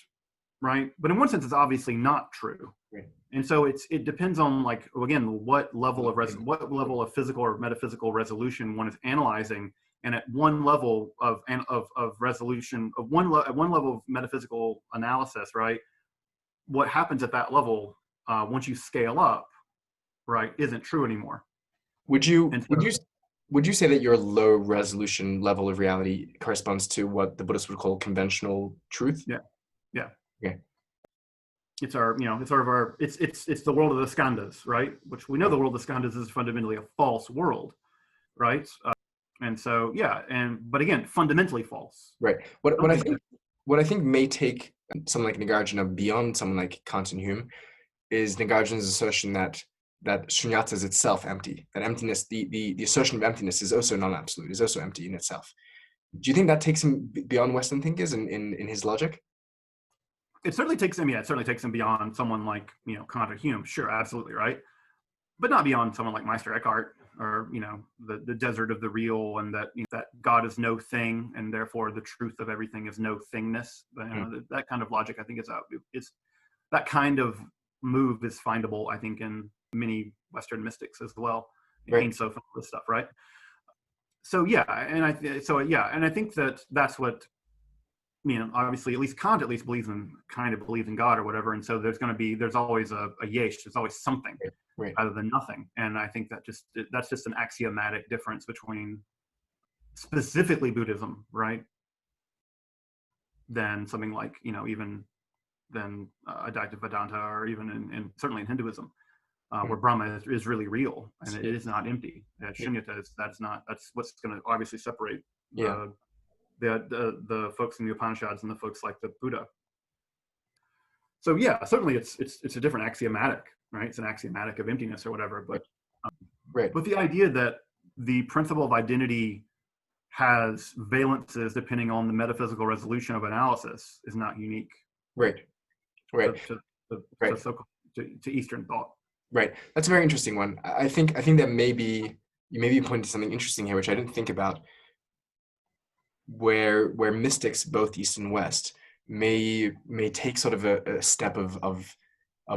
But in one sense, it's obviously not true. Right. And so it depends on, like, again, what level of physical or metaphysical resolution one is analyzing, and at one level of resolution, at one level of metaphysical analysis, right? What happens at that level once you scale up, right, isn't true anymore. Would you say that your low resolution level of reality corresponds to what the Buddhists would call conventional truth? Yeah. Okay. It's our, it's sort of our, it's the world of the skandhas, right? Which we know the world of the skandhas is fundamentally a false world, right? And so, but again, fundamentally false. Right. What I think may take someone like Nagarjuna beyond someone like Kant and Hume is Nagarjuna's assertion that shunyata is itself empty. That emptiness, the assertion of emptiness is also non-absolute, is also empty in itself. Do you think that takes him beyond Western thinkers in his logic? It certainly takes him, beyond someone like, Kant or Hume. Sure, absolutely, right? But not beyond someone like Meister Eckhart, or, the desert of the real, and that, that God is no thing, and therefore the truth of everything is no thingness. That kind of logic, I think, is that kind of move is findable, I think, in many Western mystics as well. Right. So this stuff, right? So and I think that's what, obviously, at least Kant believes in God or whatever, and so there's always a yesh, there's always something, right, rather than nothing. And I think that's just an axiomatic difference between specifically Buddhism, right, than something like, even Advaita Vedanta, or even in certainly in Hinduism, where Brahma is really real and it is not empty. Shunyata that's what's going to obviously separate the folks in the Upanishads and the folks like the Buddha. So yeah, certainly it's a different axiomatic, right? It's an axiomatic of emptiness or whatever, but but the idea that the principle of identity has valences depending on the metaphysical resolution of analysis is not unique. To Eastern thought. Right. That's a very interesting one. I think that maybe you may be pointing to something interesting here, which I didn't think about, where mystics, both East and West, may take sort of a step of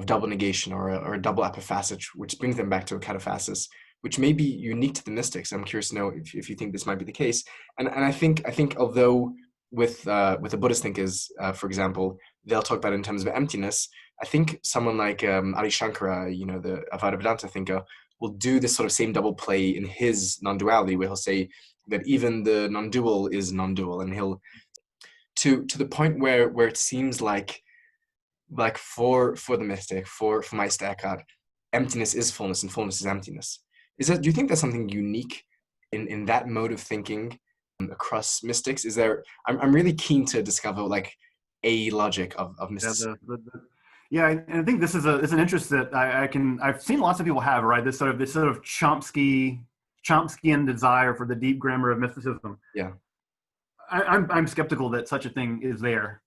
double negation or a double apophasis, which brings them back to a cataphasis, which may be unique to the mystics. I'm curious to know if you think this might be the case. And I think although with the Buddhist thinkers, for example, they'll talk about it in terms of emptiness, I think someone like Adi Shankara, the Advaita Vedanta thinker, will do this sort of same double play in his non-duality, where he'll say that even the non-dual is non-dual, and he'll to the point where it seems like for the mystic, for Meister Eckhart, emptiness is fullness and fullness is emptiness. Do you think there's something unique in that mode of thinking across mystics? Is there? I'm really keen to discover like a logic of mysticism. Yeah, and I think this is an interest that I've seen lots of people have, right? This sort of Chomskyan desire for the deep grammar of mysticism. Yeah, I'm skeptical that such a thing is there.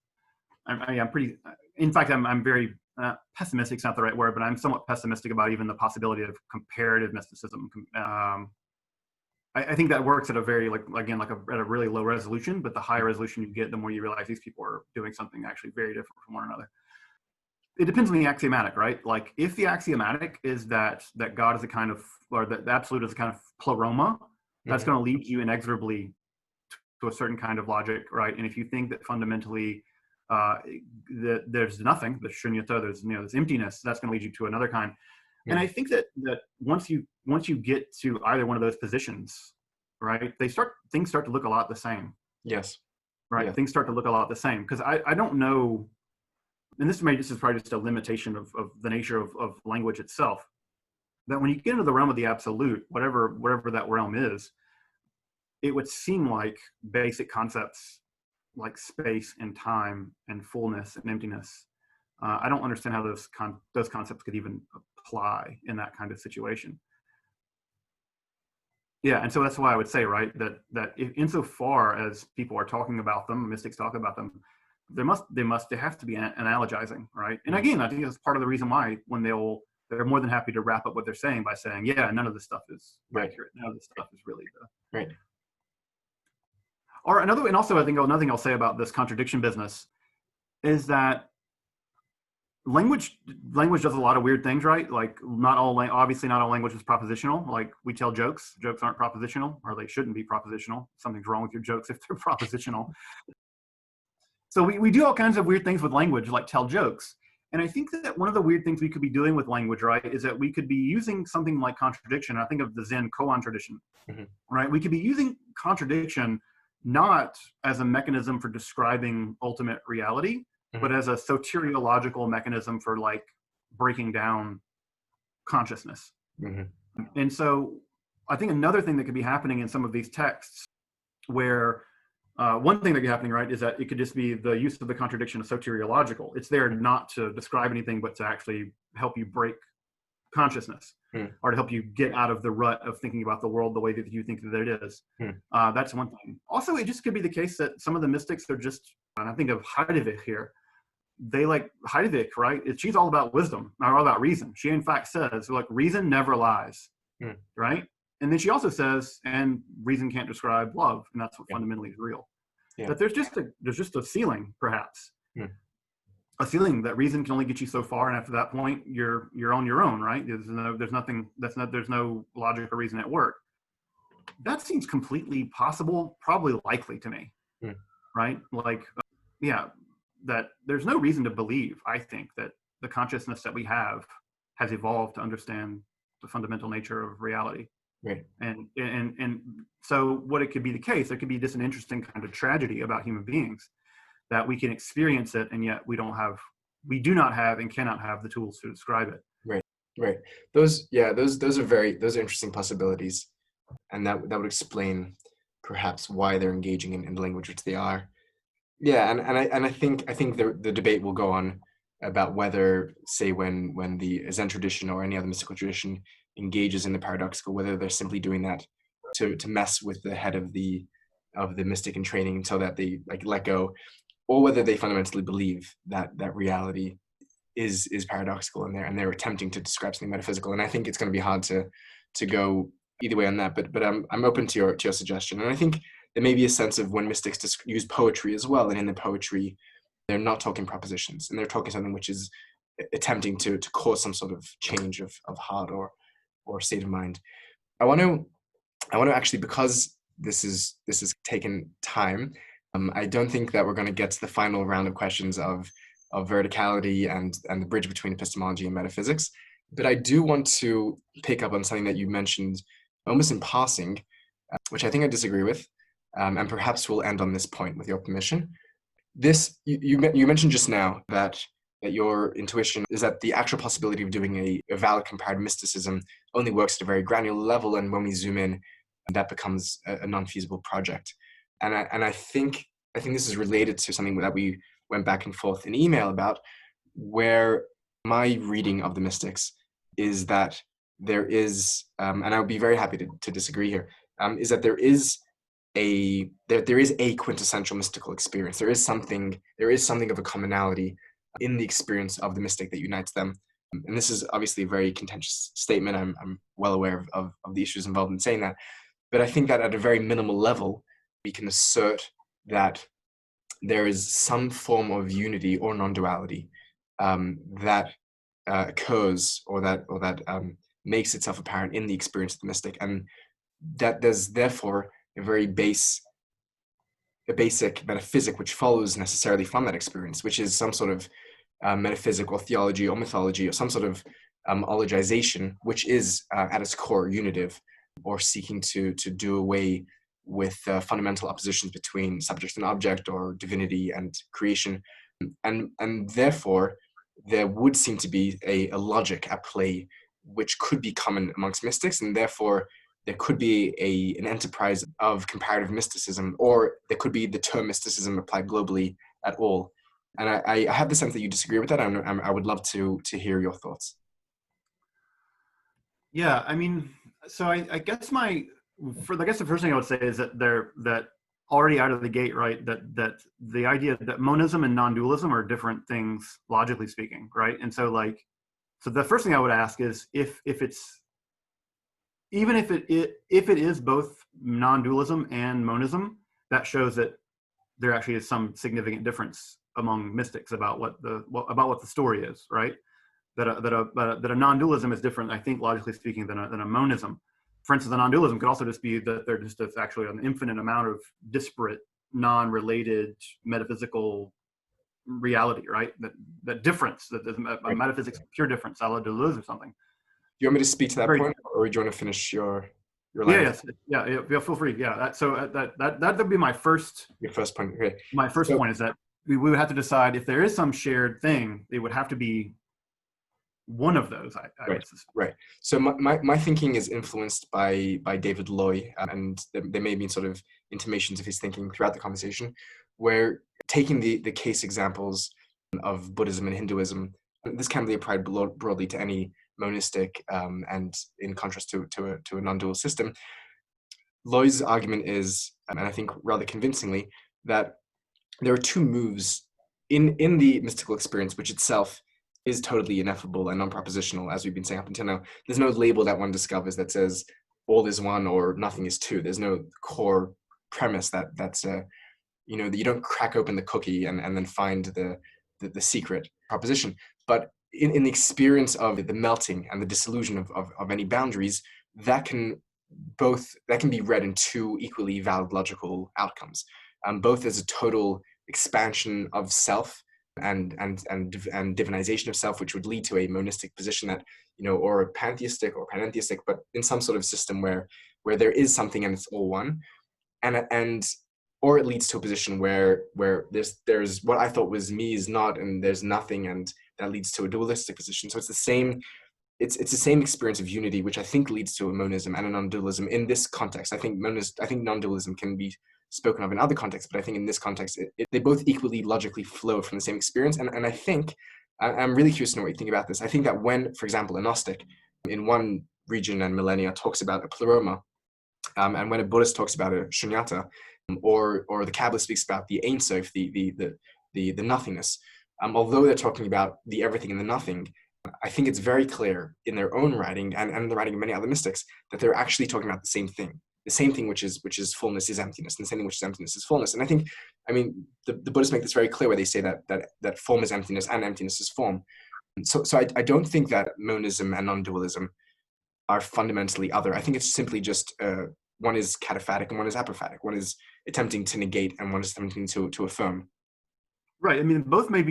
I'm pretty. In fact, I'm very pessimistic. It's not the right word, but I'm somewhat pessimistic about even the possibility of comparative mysticism. I think that works at a very at a really low resolution, but the higher resolution you get, the more you realize these people are doing something actually very different from one another. It depends on the axiomatic, right? Like if the axiomatic is that God is a kind of, or that the absolute is a kind of pleroma, that's going to lead you inexorably to a certain kind of logic, right? And if you think that fundamentally that there's nothing, the shunyata, there's emptiness, that's going to lead you to another kind. And I think that once you get to either one of those positions, right, things start to look a lot the same. Yes. Right. Yeah. Things start to look a lot the same, because I don't know, and this is probably just a limitation of the nature of language itself, that when you get into the realm of the absolute, whatever that realm is, it would seem like basic concepts like space and time and fullness and emptiness. I don't understand how those concepts could even apply in that kind of situation. Yeah, and so that's why I would say, right, that if, insofar as people are talking about them, mystics talk about them, they have to be analogizing, right? And again, I think that's part of the reason why when they're more than happy to wrap up what they're saying by saying, yeah, none of this stuff is accurate. None of this stuff is really right. Or and also I think another thing I'll say about this contradiction business is that language does a lot of weird things, right? Like obviously not all language is propositional. Like we tell jokes aren't propositional, or they shouldn't be propositional. Something's wrong with your jokes if they're propositional. So we do all kinds of weird things with language, like tell jokes. And I think that one of the weird things we could be doing with language, right, is that we could be using something like contradiction. I think of the Zen koan tradition, right? We could be using contradiction not as a mechanism for describing ultimate reality, but as a soteriological mechanism for like breaking down consciousness. And so I think another thing that could be happening in some of these texts, where one thing that could be happening, right, is that it could just be the use of the contradiction as soteriological. It's there not to describe anything, but to actually help you break consciousness, or to help you get out of the rut of thinking about the world the way that you think that it is. That's one thing. Also, it just could be the case that some of the mystics are just, and I think of Heidegger here, they like Heidegger, right? She's all about wisdom, not all about reason. She in fact says, like, reason never lies, right? And then she also says, and reason can't describe love, and that's what fundamentally is real. That there's just a ceiling, perhaps, a ceiling that reason can only get you so far, and after that point, you're on your own, right? There's no logic or reason at work. That seems completely possible, probably likely to me, right? Like, that there's no reason to believe, I think, that the consciousness that we have has evolved to understand the fundamental nature of reality. Right. And so what it could be the case, there could be just an interesting kind of tragedy about human beings, that we can experience it and yet we don't have we do not have and cannot have the tools to describe it. Right. Those are interesting possibilities, and that would explain perhaps why they're engaging in the language which they are. Yeah, and I think the debate will go on about whether, say, when the Zen tradition or any other mystical tradition engages in the paradoxical, whether they're simply doing that to mess with the head of the mystic in training so that they like let go, or whether they fundamentally believe that reality is paradoxical, and they're attempting to describe something metaphysical. And I think it's going to be hard to go either way on that. But I'm open to your suggestion, and I think there may be a sense of when mystics use poetry as well, and in the poetry they're not talking propositions, and they're talking something which is attempting to cause some sort of change of heart or state of mind. I want to actually, because this is taken time, I don't think that we're going to get to the final round of questions of verticality and the bridge between epistemology and metaphysics. But I do want to pick up on something that you mentioned almost in passing, which I think I disagree with, and perhaps we'll end on this point with your permission. This, you mentioned just now that your intuition is that the actual possibility of doing a valid comparative mysticism only works at a very granular level, and when we zoom in, that becomes a non-feasible project. And I think this is related to something that we went back and forth in email about, where my reading of the mystics is that there is, and I would be very happy to disagree here, is that there is a quintessential mystical experience. There is something of a commonality in the experience of the mystic that unites them. And this is obviously a very contentious statement. I'm well aware of the issues involved in saying that. But I think that at a very minimal level, we can assert that there is some form of unity or non-duality that occurs or that makes itself apparent in the experience of the mystic, and that there's therefore a basic metaphysic which follows necessarily from that experience, which is some sort of metaphysic or theology or mythology or some sort of ologization, which is at its core unitive, or seeking to do away with fundamental oppositions between subject and object, or divinity and creation. And therefore, there would seem to be a logic at play which could be common amongst mystics, and therefore there could be an enterprise of comparative mysticism, or there could be the term mysticism applied globally at all. And I have the sense that you disagree with that. I would love to hear your thoughts. Yeah, I mean, so I guess the first thing I would say is that already out of the gate, right, that the idea that monism and non-dualism are different things, logically speaking, right? And so the first thing I would ask is if it is both non-dualism and monism, that shows that there actually is some significant difference among mystics about what the story is, right? That a non-dualism is different, I think, logically speaking, than a monism. For instance, a non-dualism could also just be that there just is actually an infinite amount of disparate, non-related metaphysical reality, right? That difference, that there's a metaphysics pure difference, a la Deleuze or something. Do you want me to speak to that point, or do you want to finish your line? Yeah, feel free. Yeah, that would be my first. Your first point. Okay. My first point is that we would have to decide if there is some shared thing. It would have to be one of those. Right. So my thinking is influenced by David Loy, and there may be sort of intimations of his thinking throughout the conversation, where taking the case examples of Buddhism and Hinduism, this can be applied broadly to any monistic, and in contrast to a non-dual system. Loy's argument is, and I think rather convincingly, that there are two moves in the mystical experience, which itself is totally ineffable and non-propositional, as we've been saying up until now. There's no label that one discovers that says all is one or nothing is two. There's no core premise that's that you don't crack open the cookie and then find the secret proposition. But in the experience of the melting and the dissolution of any boundaries, that can be read in two equally valid logical outcomes, both as a total expansion of self and divinization of self, which would lead to a monistic position that, or pantheistic or panentheistic, but in some sort of system where there is something and it's all one, and or it leads to a position where there's what I thought was me is not, and there's nothing, and that leads to a dualistic position. So it's the same. It's the same experience of unity, which I think leads to a monism and a non-dualism in this context. I think non-dualism can be spoken of in other contexts, but I think in this context, they both equally logically flow from the same experience. And I think, I'm really curious to know what you think about this. I think that when, for example, a Gnostic in one region and millennia talks about a pleroma, and when a Buddhist talks about a shunyata, or the Kabbalah speaks about the Ein Sof, the nothingness, although they're talking about the everything and the nothing, I think it's very clear in their own writing and the writing of many other mystics that they're actually talking about the same thing. The same thing, which is fullness is emptiness, and the same thing which is emptiness is fullness. And I think, the Buddhists make this very clear where they say that form is emptiness and emptiness is form. So I don't think that monism and non-dualism are fundamentally other. I think it's simply just one is cataphatic and one is apophatic. One is attempting to negate and one is attempting to affirm. Right. I mean, both may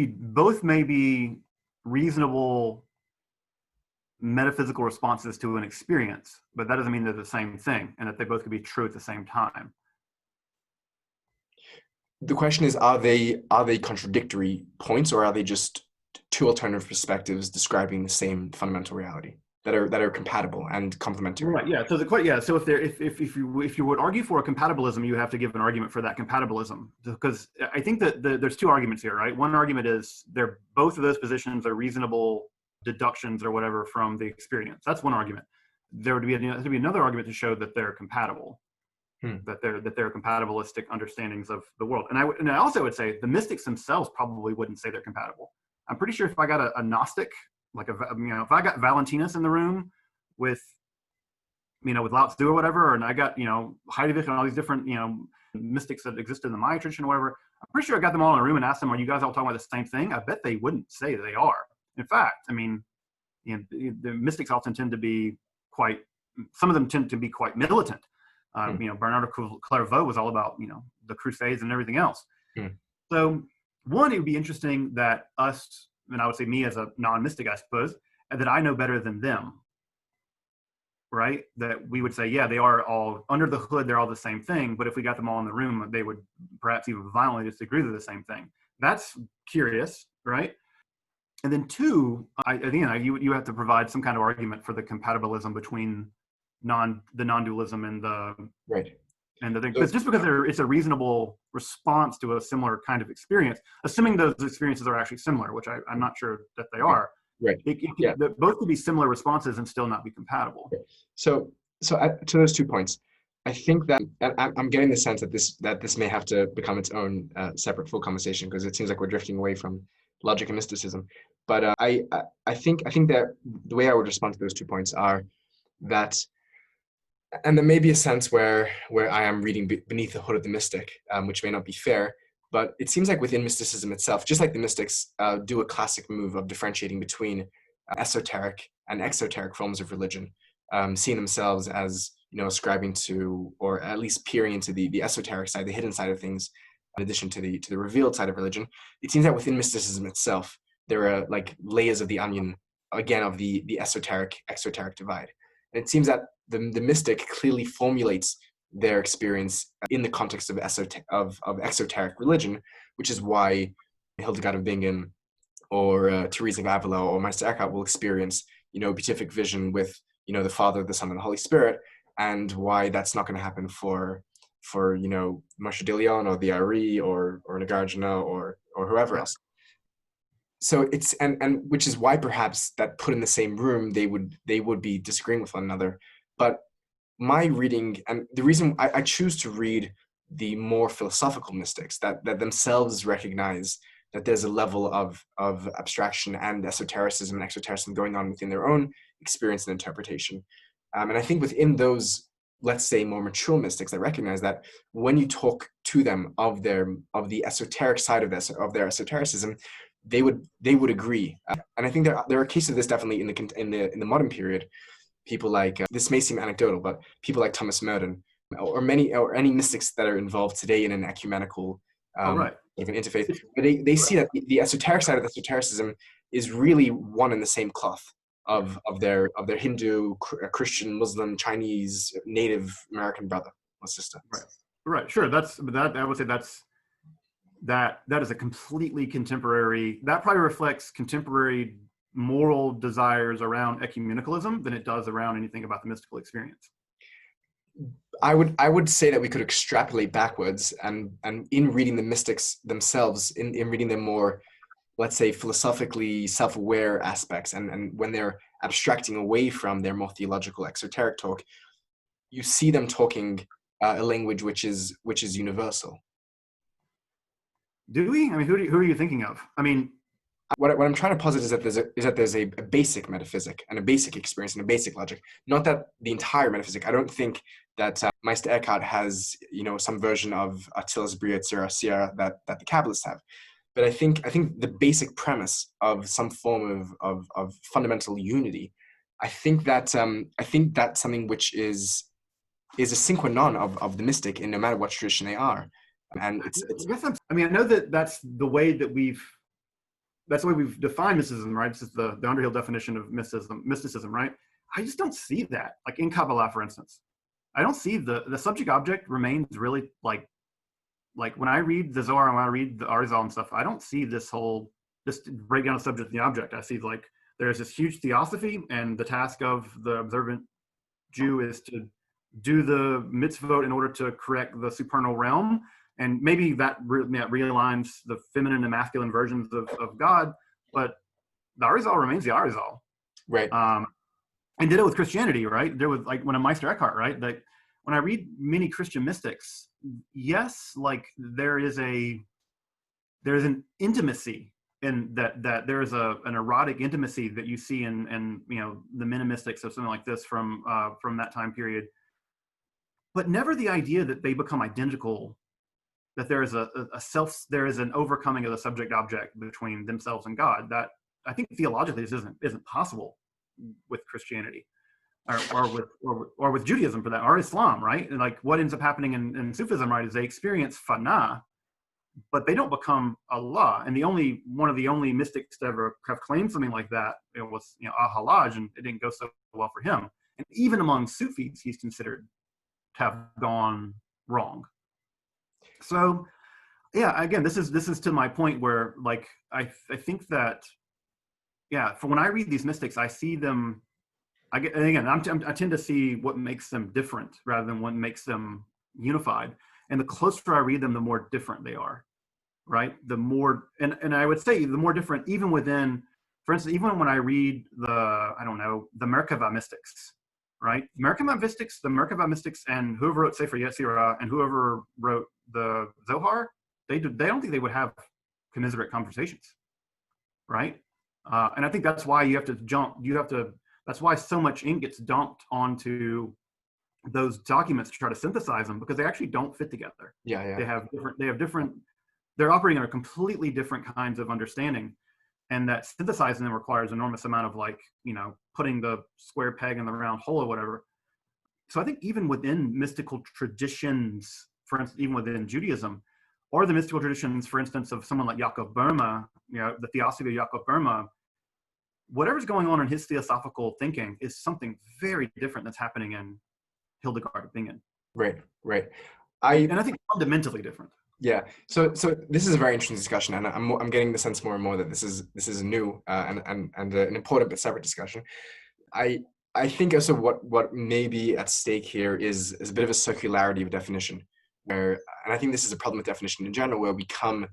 be reasonable metaphysical responses to an experience, but that doesn't mean they're the same thing, and that they both could be true at the same time. The question is, are they contradictory points, or are they just two alternative perspectives describing the same fundamental reality that are compatible and complementary? Right. Yeah. So So if you would argue for a compatibilism, you have to give an argument for that compatibilism, because I think that there's two arguments here, right? One argument is both of those positions are reasonable deductions or whatever from the experience. That's one argument. There would be another argument to show that they're compatible, that they're compatibilistic understandings of the world. And I also would say the mystics themselves probably wouldn't say they're compatible. I'm pretty sure if I got a Gnostic, like if I got Valentinus in the room with Lao Tzu or whatever, and I got Heidegger and all these different mystics that exist in the Maya tradition or whatever, I'm pretty sure I got them all in a room and asked them, "Are you guys all talking about the same thing?" I bet they wouldn't say they are. In fact, the mystics often tend to be some of them tend to be quite militant. Bernard of Clairvaux was all about, the Crusades and everything else. So one, it would be interesting that us, and I would say me as a non-mystic, I suppose, that I know better than them, right? That we would say, yeah, they are all under the hood, they're all the same thing. But if we got them all in the room, they would perhaps even violently disagree they're the same thing. That's curious, right? And then two, you have to provide some kind of argument for the compatibilism between the non-dualism and the right. And the thing, but just because it's a reasonable response to a similar kind of experience, assuming those experiences are actually similar, which I'm not sure that they are. Right. Both could be similar responses and still not be compatible. So to those 2 points, I think that I'm getting the sense that this may have to become its own separate full conversation, because it seems like we're drifting away from logic and mysticism. But I think that the way I would respond to those 2 points are that, and there may be a sense where I am reading beneath the hood of the mystic, which may not be fair, but it seems like within mysticism itself, just like the mystics do a classic move of differentiating between esoteric and exoteric forms of religion, seeing themselves as ascribing to, or at least peering into the esoteric side, the hidden side of things, in addition to the revealed side of religion. It seems that within mysticism itself, there are like layers of the onion, again, of the esoteric exoteric divide. And it seems that the mystic clearly formulates their experience in the context of exoteric religion, which is why Hildegard of Bingen or Teresa of Avila or Meister Eckhart will experience beatific vision with the Father, the Son, and the Holy Spirit, and why that's not going to happen for Moshe de Leon or the Ari or Nagarjuna or whoever else. So it's and which is why perhaps that put in the same room they would be disagreeing with one another. But my reading, and the reason I choose to read the more philosophical mystics that themselves recognize that there's a level of abstraction and esotericism and exotericism going on within their own experience and interpretation. And I think within those, let's say, more mature mystics that recognize that when you talk to them of the esoteric side of their esotericism, they would agree. And I think there are cases of this definitely in the modern period. People like this may seem anecdotal, but people like Thomas Merton or any mystics that are involved today in an ecumenical Right. of an interfaith, they see that the esoteric side of esotericism is really one and the same cloth of their Hindu, Christian, Muslim, Chinese, Native American brother or sister. Right. Right. Sure. That. I would say that is a completely contemporary. That probably reflects contemporary moral desires around ecumenicalism than it does around anything about the mystical experience. I would say that we could extrapolate backwards, and in reading the mystics themselves, in reading their more, let's say, philosophically self-aware aspects, and when they're abstracting away from their more theological exoteric talk, you see them talking a language which is universal. Do we? I mean, who are you thinking of? I mean, What I'm trying to posit is that there's a basic metaphysic and a basic experience and a basic logic, not that the entire metaphysic. I don't think that Meister Eckhart has, some version of Attilas Bria Tsira Sierra that the Kabbalists have. But I think the basic premise of some form of fundamental unity, I think that's something which is a sine qua non of the mystic, in no matter what tradition they are. And I mean, I know that that's the way we've defined mysticism, right? This is the Underhill definition of mysticism, right? I just don't see that. Like in Kabbalah, for instance, I don't see the subject object remains really like when I read the Zohar and when I read the Arizal and stuff, I don't see this breakdown of subject and the object. I see like there's this huge theosophy, and the task of the observant Jew is to do the mitzvot in order to correct the supernal realm. And maybe that realigns the feminine and masculine versions of God, but the Arizal remains the Arizal. Right. And ditto with Christianity, right? There was like when a Meister Eckhart, right? Like when I read many Christian mystics, yes, like there is an intimacy in that there is an erotic intimacy that you see in the Menomistics or something like this from that time period, but never the idea that they become identical. That there is there is an overcoming of the subject object between themselves and God. That I think theologically this isn't possible with Christianity, or with Judaism for that, or Islam, right? And like what ends up happening in Sufism, right, is they experience fana, but they don't become Allah. And one of the only mystics to ever have claimed something like that, it was Al-Hallaj, and it didn't go so well for him. And even among Sufis, he's considered to have gone wrong. So, yeah, again, this is to my point where, like, I think that, yeah, for when I read these mystics, I see them. I tend to see what makes them different rather than what makes them unified. And the closer I read them, the more different they are, right? The more, and I would say the more different, even within, for instance, even when I read the Merkava mystics, right? The Merkava mystics, and whoever wrote Sefer Yetzirah and whoever wrote the Zohar, they don't think they would have commiserate conversations, right? And I think that's why that's why so much ink gets dumped onto those documents to try to synthesize them, because they actually don't fit together. Yeah. They're operating under completely different kinds of understanding. And that synthesizing them requires enormous amount of putting the square peg in the round hole or whatever. So I think even within mystical traditions, for instance, even within Judaism, or the mystical traditions, for instance, of someone like Yaakov Burma, the theosophy of Yaakov Burma, whatever's going on in his theosophical thinking is something very different that's happening in Hildegard of Bingen. Right. And I think fundamentally different. Yeah. So this is a very interesting discussion, and I'm getting the sense more and more that this is new and an important but separate discussion. I think also what may be at stake here is a bit of a circularity of definition, and I think this is a problem with definition in general, where we come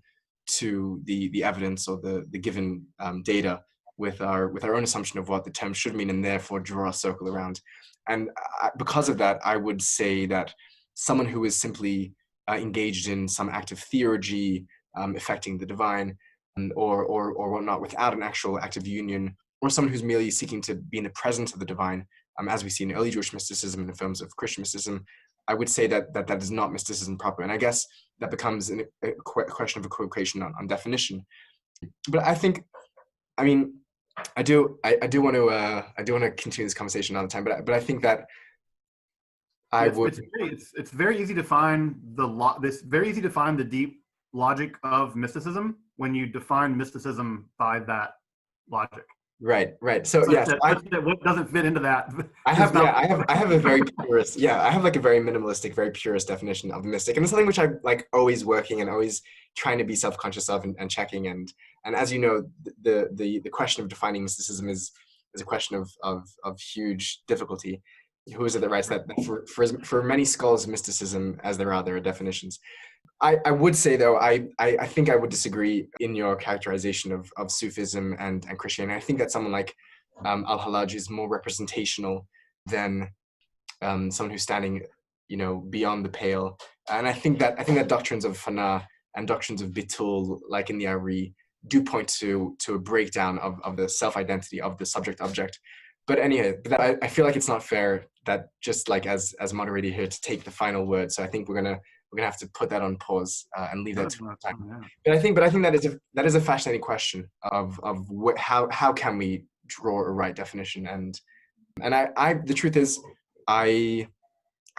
to the evidence or the given data with our own assumption of what the term should mean, and therefore draw a circle around. And because of that, I would say that someone who is simply engaged in some act of theurgy affecting the divine, or whatnot, without an actual active union, or someone who's merely seeking to be in the presence of the divine, as we see in early Jewish mysticism and in films of Christian mysticism, I would say that is not mysticism proper. And I guess that becomes a question of equivocation on definition. But I think, I mean, I do want to continue this conversation another time. But I think that it's very easy to find the deep logic of mysticism when you define mysticism by that logic. Right, right. So Such yes, that, such that what doesn't fit into that I does have, yeah, not. I have a very purist, yeah, I have like a very minimalistic, very purist definition of mystic, and it's something which I'm like always working and always trying to be self-conscious of and checking. And as you know, the question of defining mysticism is a question of huge difficulty. Who is it that writes that? For many scholars of mysticism, as there are definitions. I would say though, I think I would disagree in your characterization of Sufism and Christianity. I think that someone like Al-Hallaj is more representational than someone who's standing, beyond the pale. And I think that doctrines of Fana and doctrines of Bitul, like in the Ari, do point to a breakdown of the self-identity of the subject-object. But anyway, I feel like it's not fair that just like as moderator here to take the final word. So I think we're gonna have to put that on pause and leave that to time. Yeah. But I think that is a fascinating question of how can we draw a right definition, and I the truth is I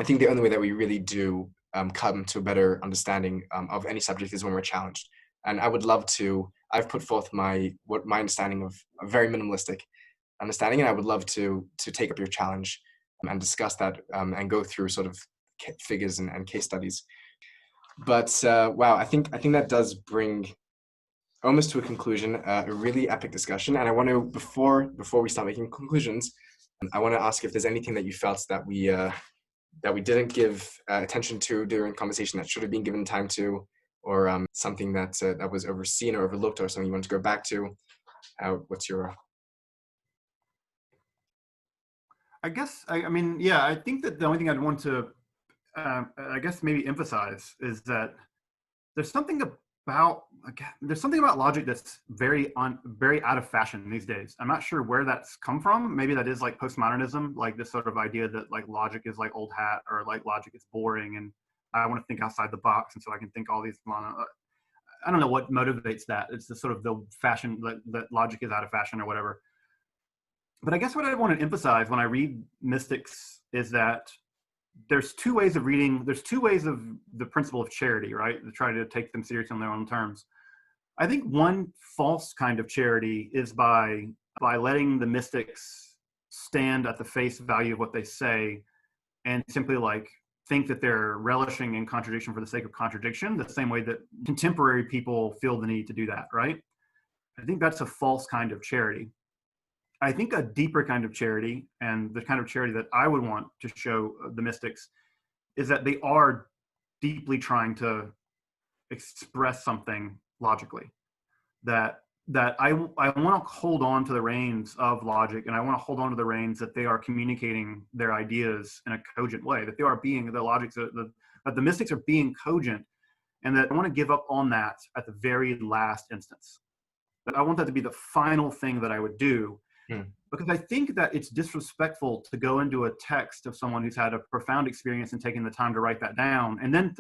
think the only way that we really do come to a better understanding of any subject is when we're challenged. And I would love to. I've put forth my understanding of a very minimalistic understanding, and I would love to take up your challenge and discuss that and go through sort of figures and case studies. But wow, I think that does bring almost to a conclusion a really epic discussion. And I want to before we start making conclusions, I want to ask if there's anything that you felt that we didn't give attention to during conversation that should have been given time to, or something that was overseen or overlooked, or something you want to go back to. What's your I guess, I mean, yeah, I think that the only thing I'd want to, I guess, maybe emphasize is that there's something about logic that's very out of fashion these days. I'm not sure where that's come from. Maybe that is like postmodernism, like this sort of idea that like logic is like old hat, or like logic is boring, and I want to think outside the box, and so I can think all these. I don't know what motivates that. It's the sort of the fashion that logic is out of fashion or whatever. But I guess what I want to emphasize when I read mystics is that there's two ways of reading. There's two ways of the principle of charity, right? To try to take them seriously on their own terms. I think one false kind of charity is by letting the mystics stand at the face value of what they say and simply like think that they're relishing in contradiction for the sake of contradiction, the same way that contemporary people feel the need to do that, right? I think that's a false kind of charity. I think a deeper kind of charity, and the kind of charity that I would want to show the mystics, is that they are deeply trying to express something logically. That I want to hold on to the reins of logic, and I want to hold on to the reins that they are communicating their ideas in a cogent way, that they are being that the mystics are being cogent, and that I want to give up on that at the very last instance. But I want that to be the final thing that I would do. Because I think that it's disrespectful to go into a text of someone who's had a profound experience and taking the time to write that down, and then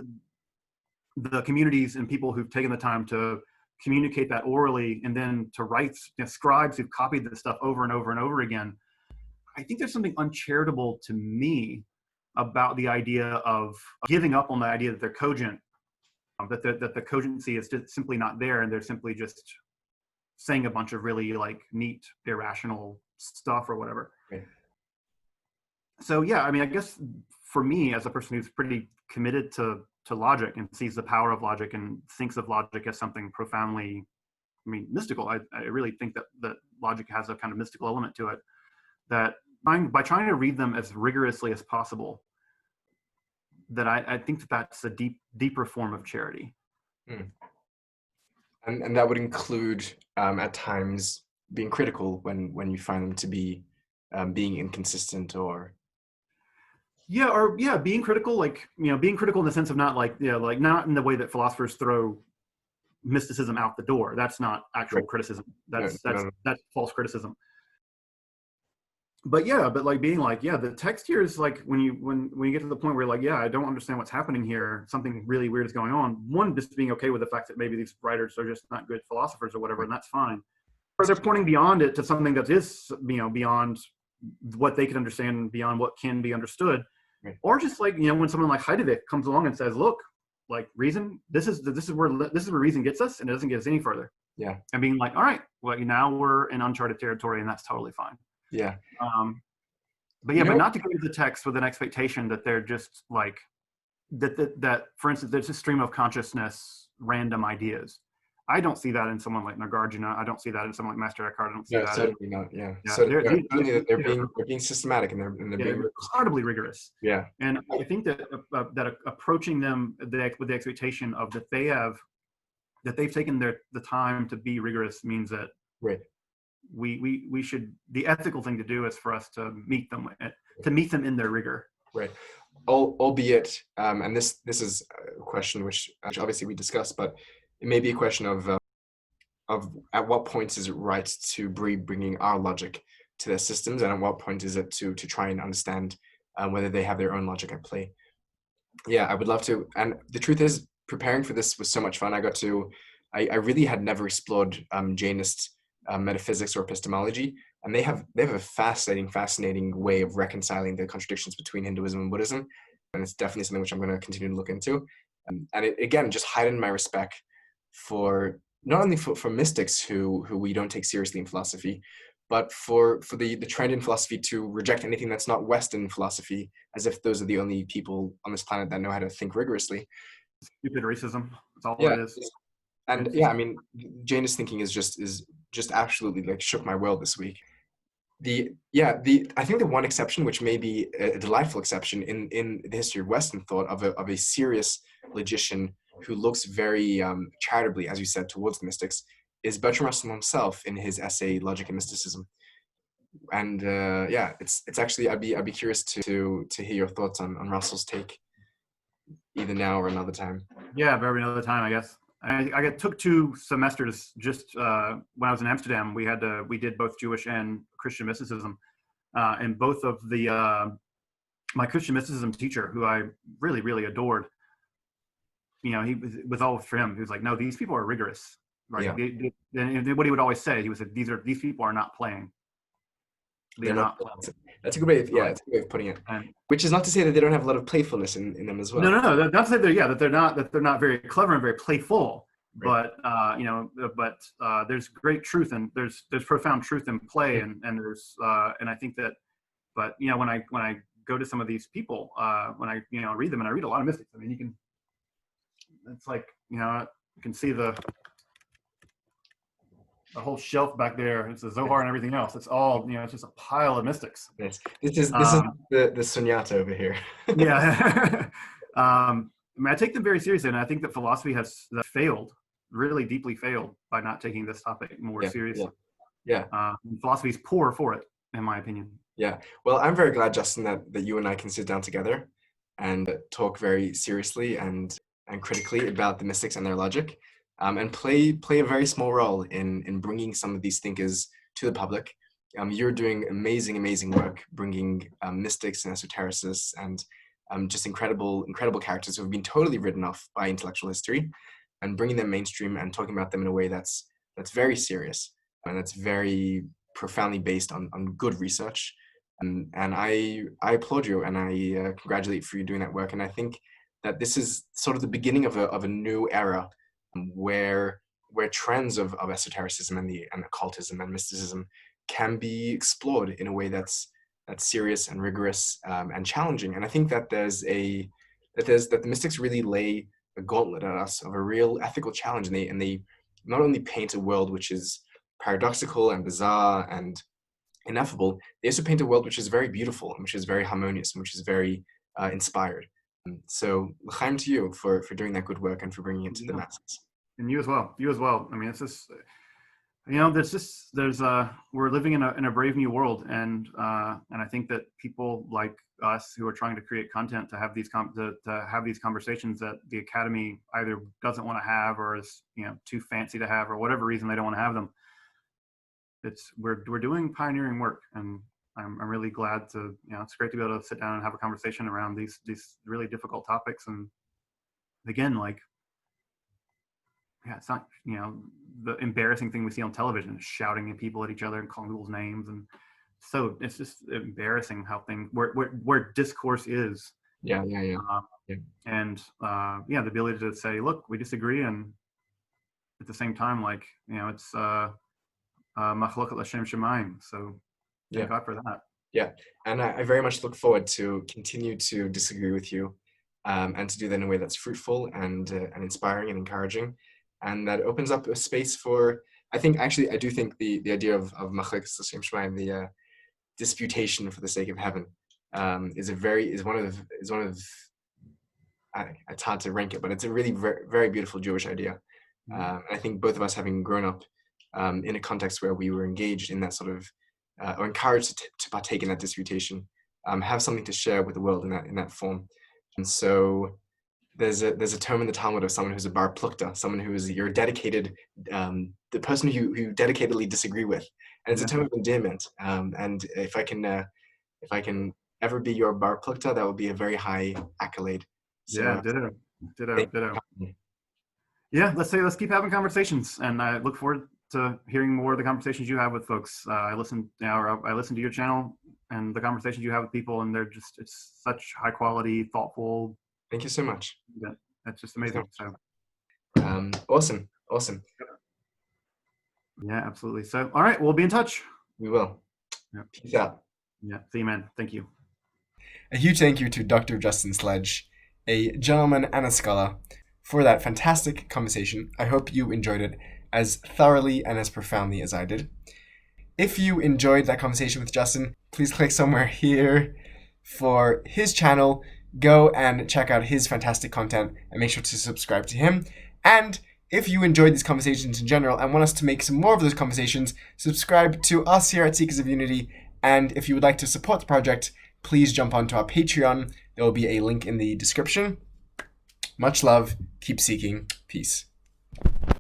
the communities and people who've taken the time to communicate that orally, and then to write, scribes who've copied this stuff over and over and over again. I think there's something uncharitable to me about the idea of giving up on the idea that they're cogent, that the cogency is just simply not there, and they're simply just saying a bunch of really like neat, irrational stuff or whatever. Okay. So yeah, I mean, I guess for me as a person who's pretty committed to logic and sees the power of logic and thinks of logic as something profoundly, mystical. I really think that logic has a kind of mystical element to it, that by trying to read them as rigorously as possible, that I think that's a deeper form of charity. And that would include at times being critical when you find them to be being inconsistent, or being critical, like being critical in the sense of not like like not in the way that philosophers throw mysticism out the door. That's not actual criticism. That's false criticism. But like being like, the text here is like when you get to the point where you're like, I don't understand what's happening here, something really weird is going on. One, just being okay with the fact that maybe these writers are just not good philosophers or whatever, and that's fine. Or they're pointing beyond it to something that is, beyond what they can understand, beyond what can be understood. Right. Or just like, when someone like Heidegger comes along and says, look, like reason, this is where reason gets us, and it doesn't get us any further. Yeah. and being like, all right, well, now we're in uncharted territory, and that's totally fine. Yeah. But You but know, not to go to the text with an expectation that they're just like that. For instance, there's a stream of consciousness, random ideas. I don't see that in someone like Nagarjuna. I don't see that in someone like Master Eckhart. I don't see no, that in certainly not. Yeah. yeah. So certainly that They're they're being systematic and they're yeah, being rigorous. incredibly rigorous. Yeah. And I think that approaching them with the expectation of that they've taken the time to be rigorous means that Right. we should, the ethical thing to do is for us to meet them in their rigor. Right. Albeit, and this is a question which obviously we discussed, but it may be a question of at what point is it right to be bringing our logic to their systems, and at what point is it to try and understand whether they have their own logic at play. Yeah, I would love to. And the truth is, preparing for this was so much fun. I really had never explored Jainist metaphysics or epistemology, and they have a fascinating way of reconciling the contradictions between Hinduism and Buddhism, and it's definitely something which I'm going to continue to look into. And it again just heightened my respect for not only for mystics who we don't take seriously in philosophy, but for the trend in philosophy to reject anything that's not Western philosophy, as if those are the only people on this planet that know how to think rigorously. Stupid racism. That's all Yeah. it is. And yeah, I mean, Jainist thinking is just absolutely like shook my world this week. I think the one exception, which may be a delightful exception in the history of Western thought, of a serious logician who looks very charitably, as you said, towards the mystics, is Bertrand Russell himself in his essay Logic and Mysticism. And yeah, it's actually I'd be curious to hear your thoughts on Russell's take, either now or another time. Yeah, maybe another time, I guess. I took 2 semesters just when I was in Amsterdam. We did both Jewish and Christian mysticism, and both of my Christian mysticism teacher, who I really adored, he was all for him. He was like, no, these people are rigorous, right? Yeah. And what he would always say, he would say, these people are not playing. They're not playing. That's a good way of, that's a good way of putting it. Which is not to say that they don't have a lot of playfulness in them as well. No. Not to say that they're not very clever and very playful. Right. But there's great truth and there's profound truth in play, and there's and I think that, but when I go to some of these people, when I read them, and I read a lot of mystics. I mean, it's like you can see the whole shelf back there. It's the Zohar and everything else. It's all it's just a pile of mystics. Yes. This is the Sunyata over here. Yeah. I mean, I take them very seriously, and I think that philosophy has failed, really deeply failed, by not taking this topic more seriously. Yeah. Philosophy is poor for it, in my opinion. Yeah. Well, I'm very glad, Justin, that you and I can sit down together and talk very seriously and critically about the mystics and their logic, and play a very small role in bringing some of these thinkers to the public. You're doing amazing work, bringing mystics and esotericists and just incredible characters who have been totally written off by intellectual history, and bringing them mainstream and talking about them in a way that's very serious and that's very profoundly based on good research. And I applaud you, and I congratulate you for you doing that work. And I think that this is sort of the beginning of a new era where trends of esotericism and occultism and mysticism can be explored in a way that's serious and rigorous and challenging. And I think that that the mystics really lay a gauntlet at us of a real ethical challenge, and they not only paint a world which is paradoxical and bizarre and ineffable, they also paint a world which is very beautiful and which is very harmonious and which is very inspired. So l'chaim to you for doing that good work and for bringing it to the masses. And you as well. I mean, it's just, we're living in a brave new world, and I think that people like us who are trying to create content to have these conversations that the academy either doesn't want to have, or is too fancy to have, or whatever reason they don't want to have them. We're doing pioneering work, and I'm really glad to it's great to be able to sit down and have a conversation around these really difficult topics. And again, it's not the embarrassing thing we see on television is shouting at people at each other and calling people's names, and so it's just embarrassing how where discourse is. Yeah. And the ability to say, look, we disagree, and at the same time, like, it's machlok l'shem shemaim. So Yeah. thank God for that. Yeah, and I very much look forward to continue to disagree with you, and to do that in a way that's fruitful and inspiring and encouraging, and that opens up a space for. I do think the idea of machlok l'shem shemaim, the disputation for the sake of heaven, is one of it's hard to rank it, but it's a really very, very beautiful Jewish idea. I think both of us, having grown up in a context where we were engaged in that sort of or encouraged to partake in that disputation, have something to share with the world in that form. And so there's a term in the Talmud of someone who's a bar plukta, someone who is your dedicated, the person who you dedicatedly disagree with, and it's a term of endearment. And if I can ever be your bar plukta, that would be a very high accolade. So, yeah, ditto. Yeah, let's keep having conversations, and I look forward to hearing more of the conversations you have with folks. I listen to your channel and the conversations you have with people, and it's such high quality, thoughtful. Thank you so much. Yeah, that's just amazing. So, awesome. Yeah, absolutely. So, all right, we'll be in touch. We will. Yeah. Peace out. Yeah, see you, man. Thank you. A huge thank you to Dr. Justin Sledge, a gentleman and a scholar, for that fantastic conversation. I hope you enjoyed it as thoroughly and as profoundly as I did. If you enjoyed that conversation with Justin, please click somewhere here for his channel. Go and check out his fantastic content and make sure to subscribe to him. And if you enjoyed these conversations in general and want us to make some more of those conversations, subscribe to us here at Seekers of Unity. And if you would like to support the project, please jump onto our Patreon. There will be a link in the description. Much love. Keep seeking. Peace.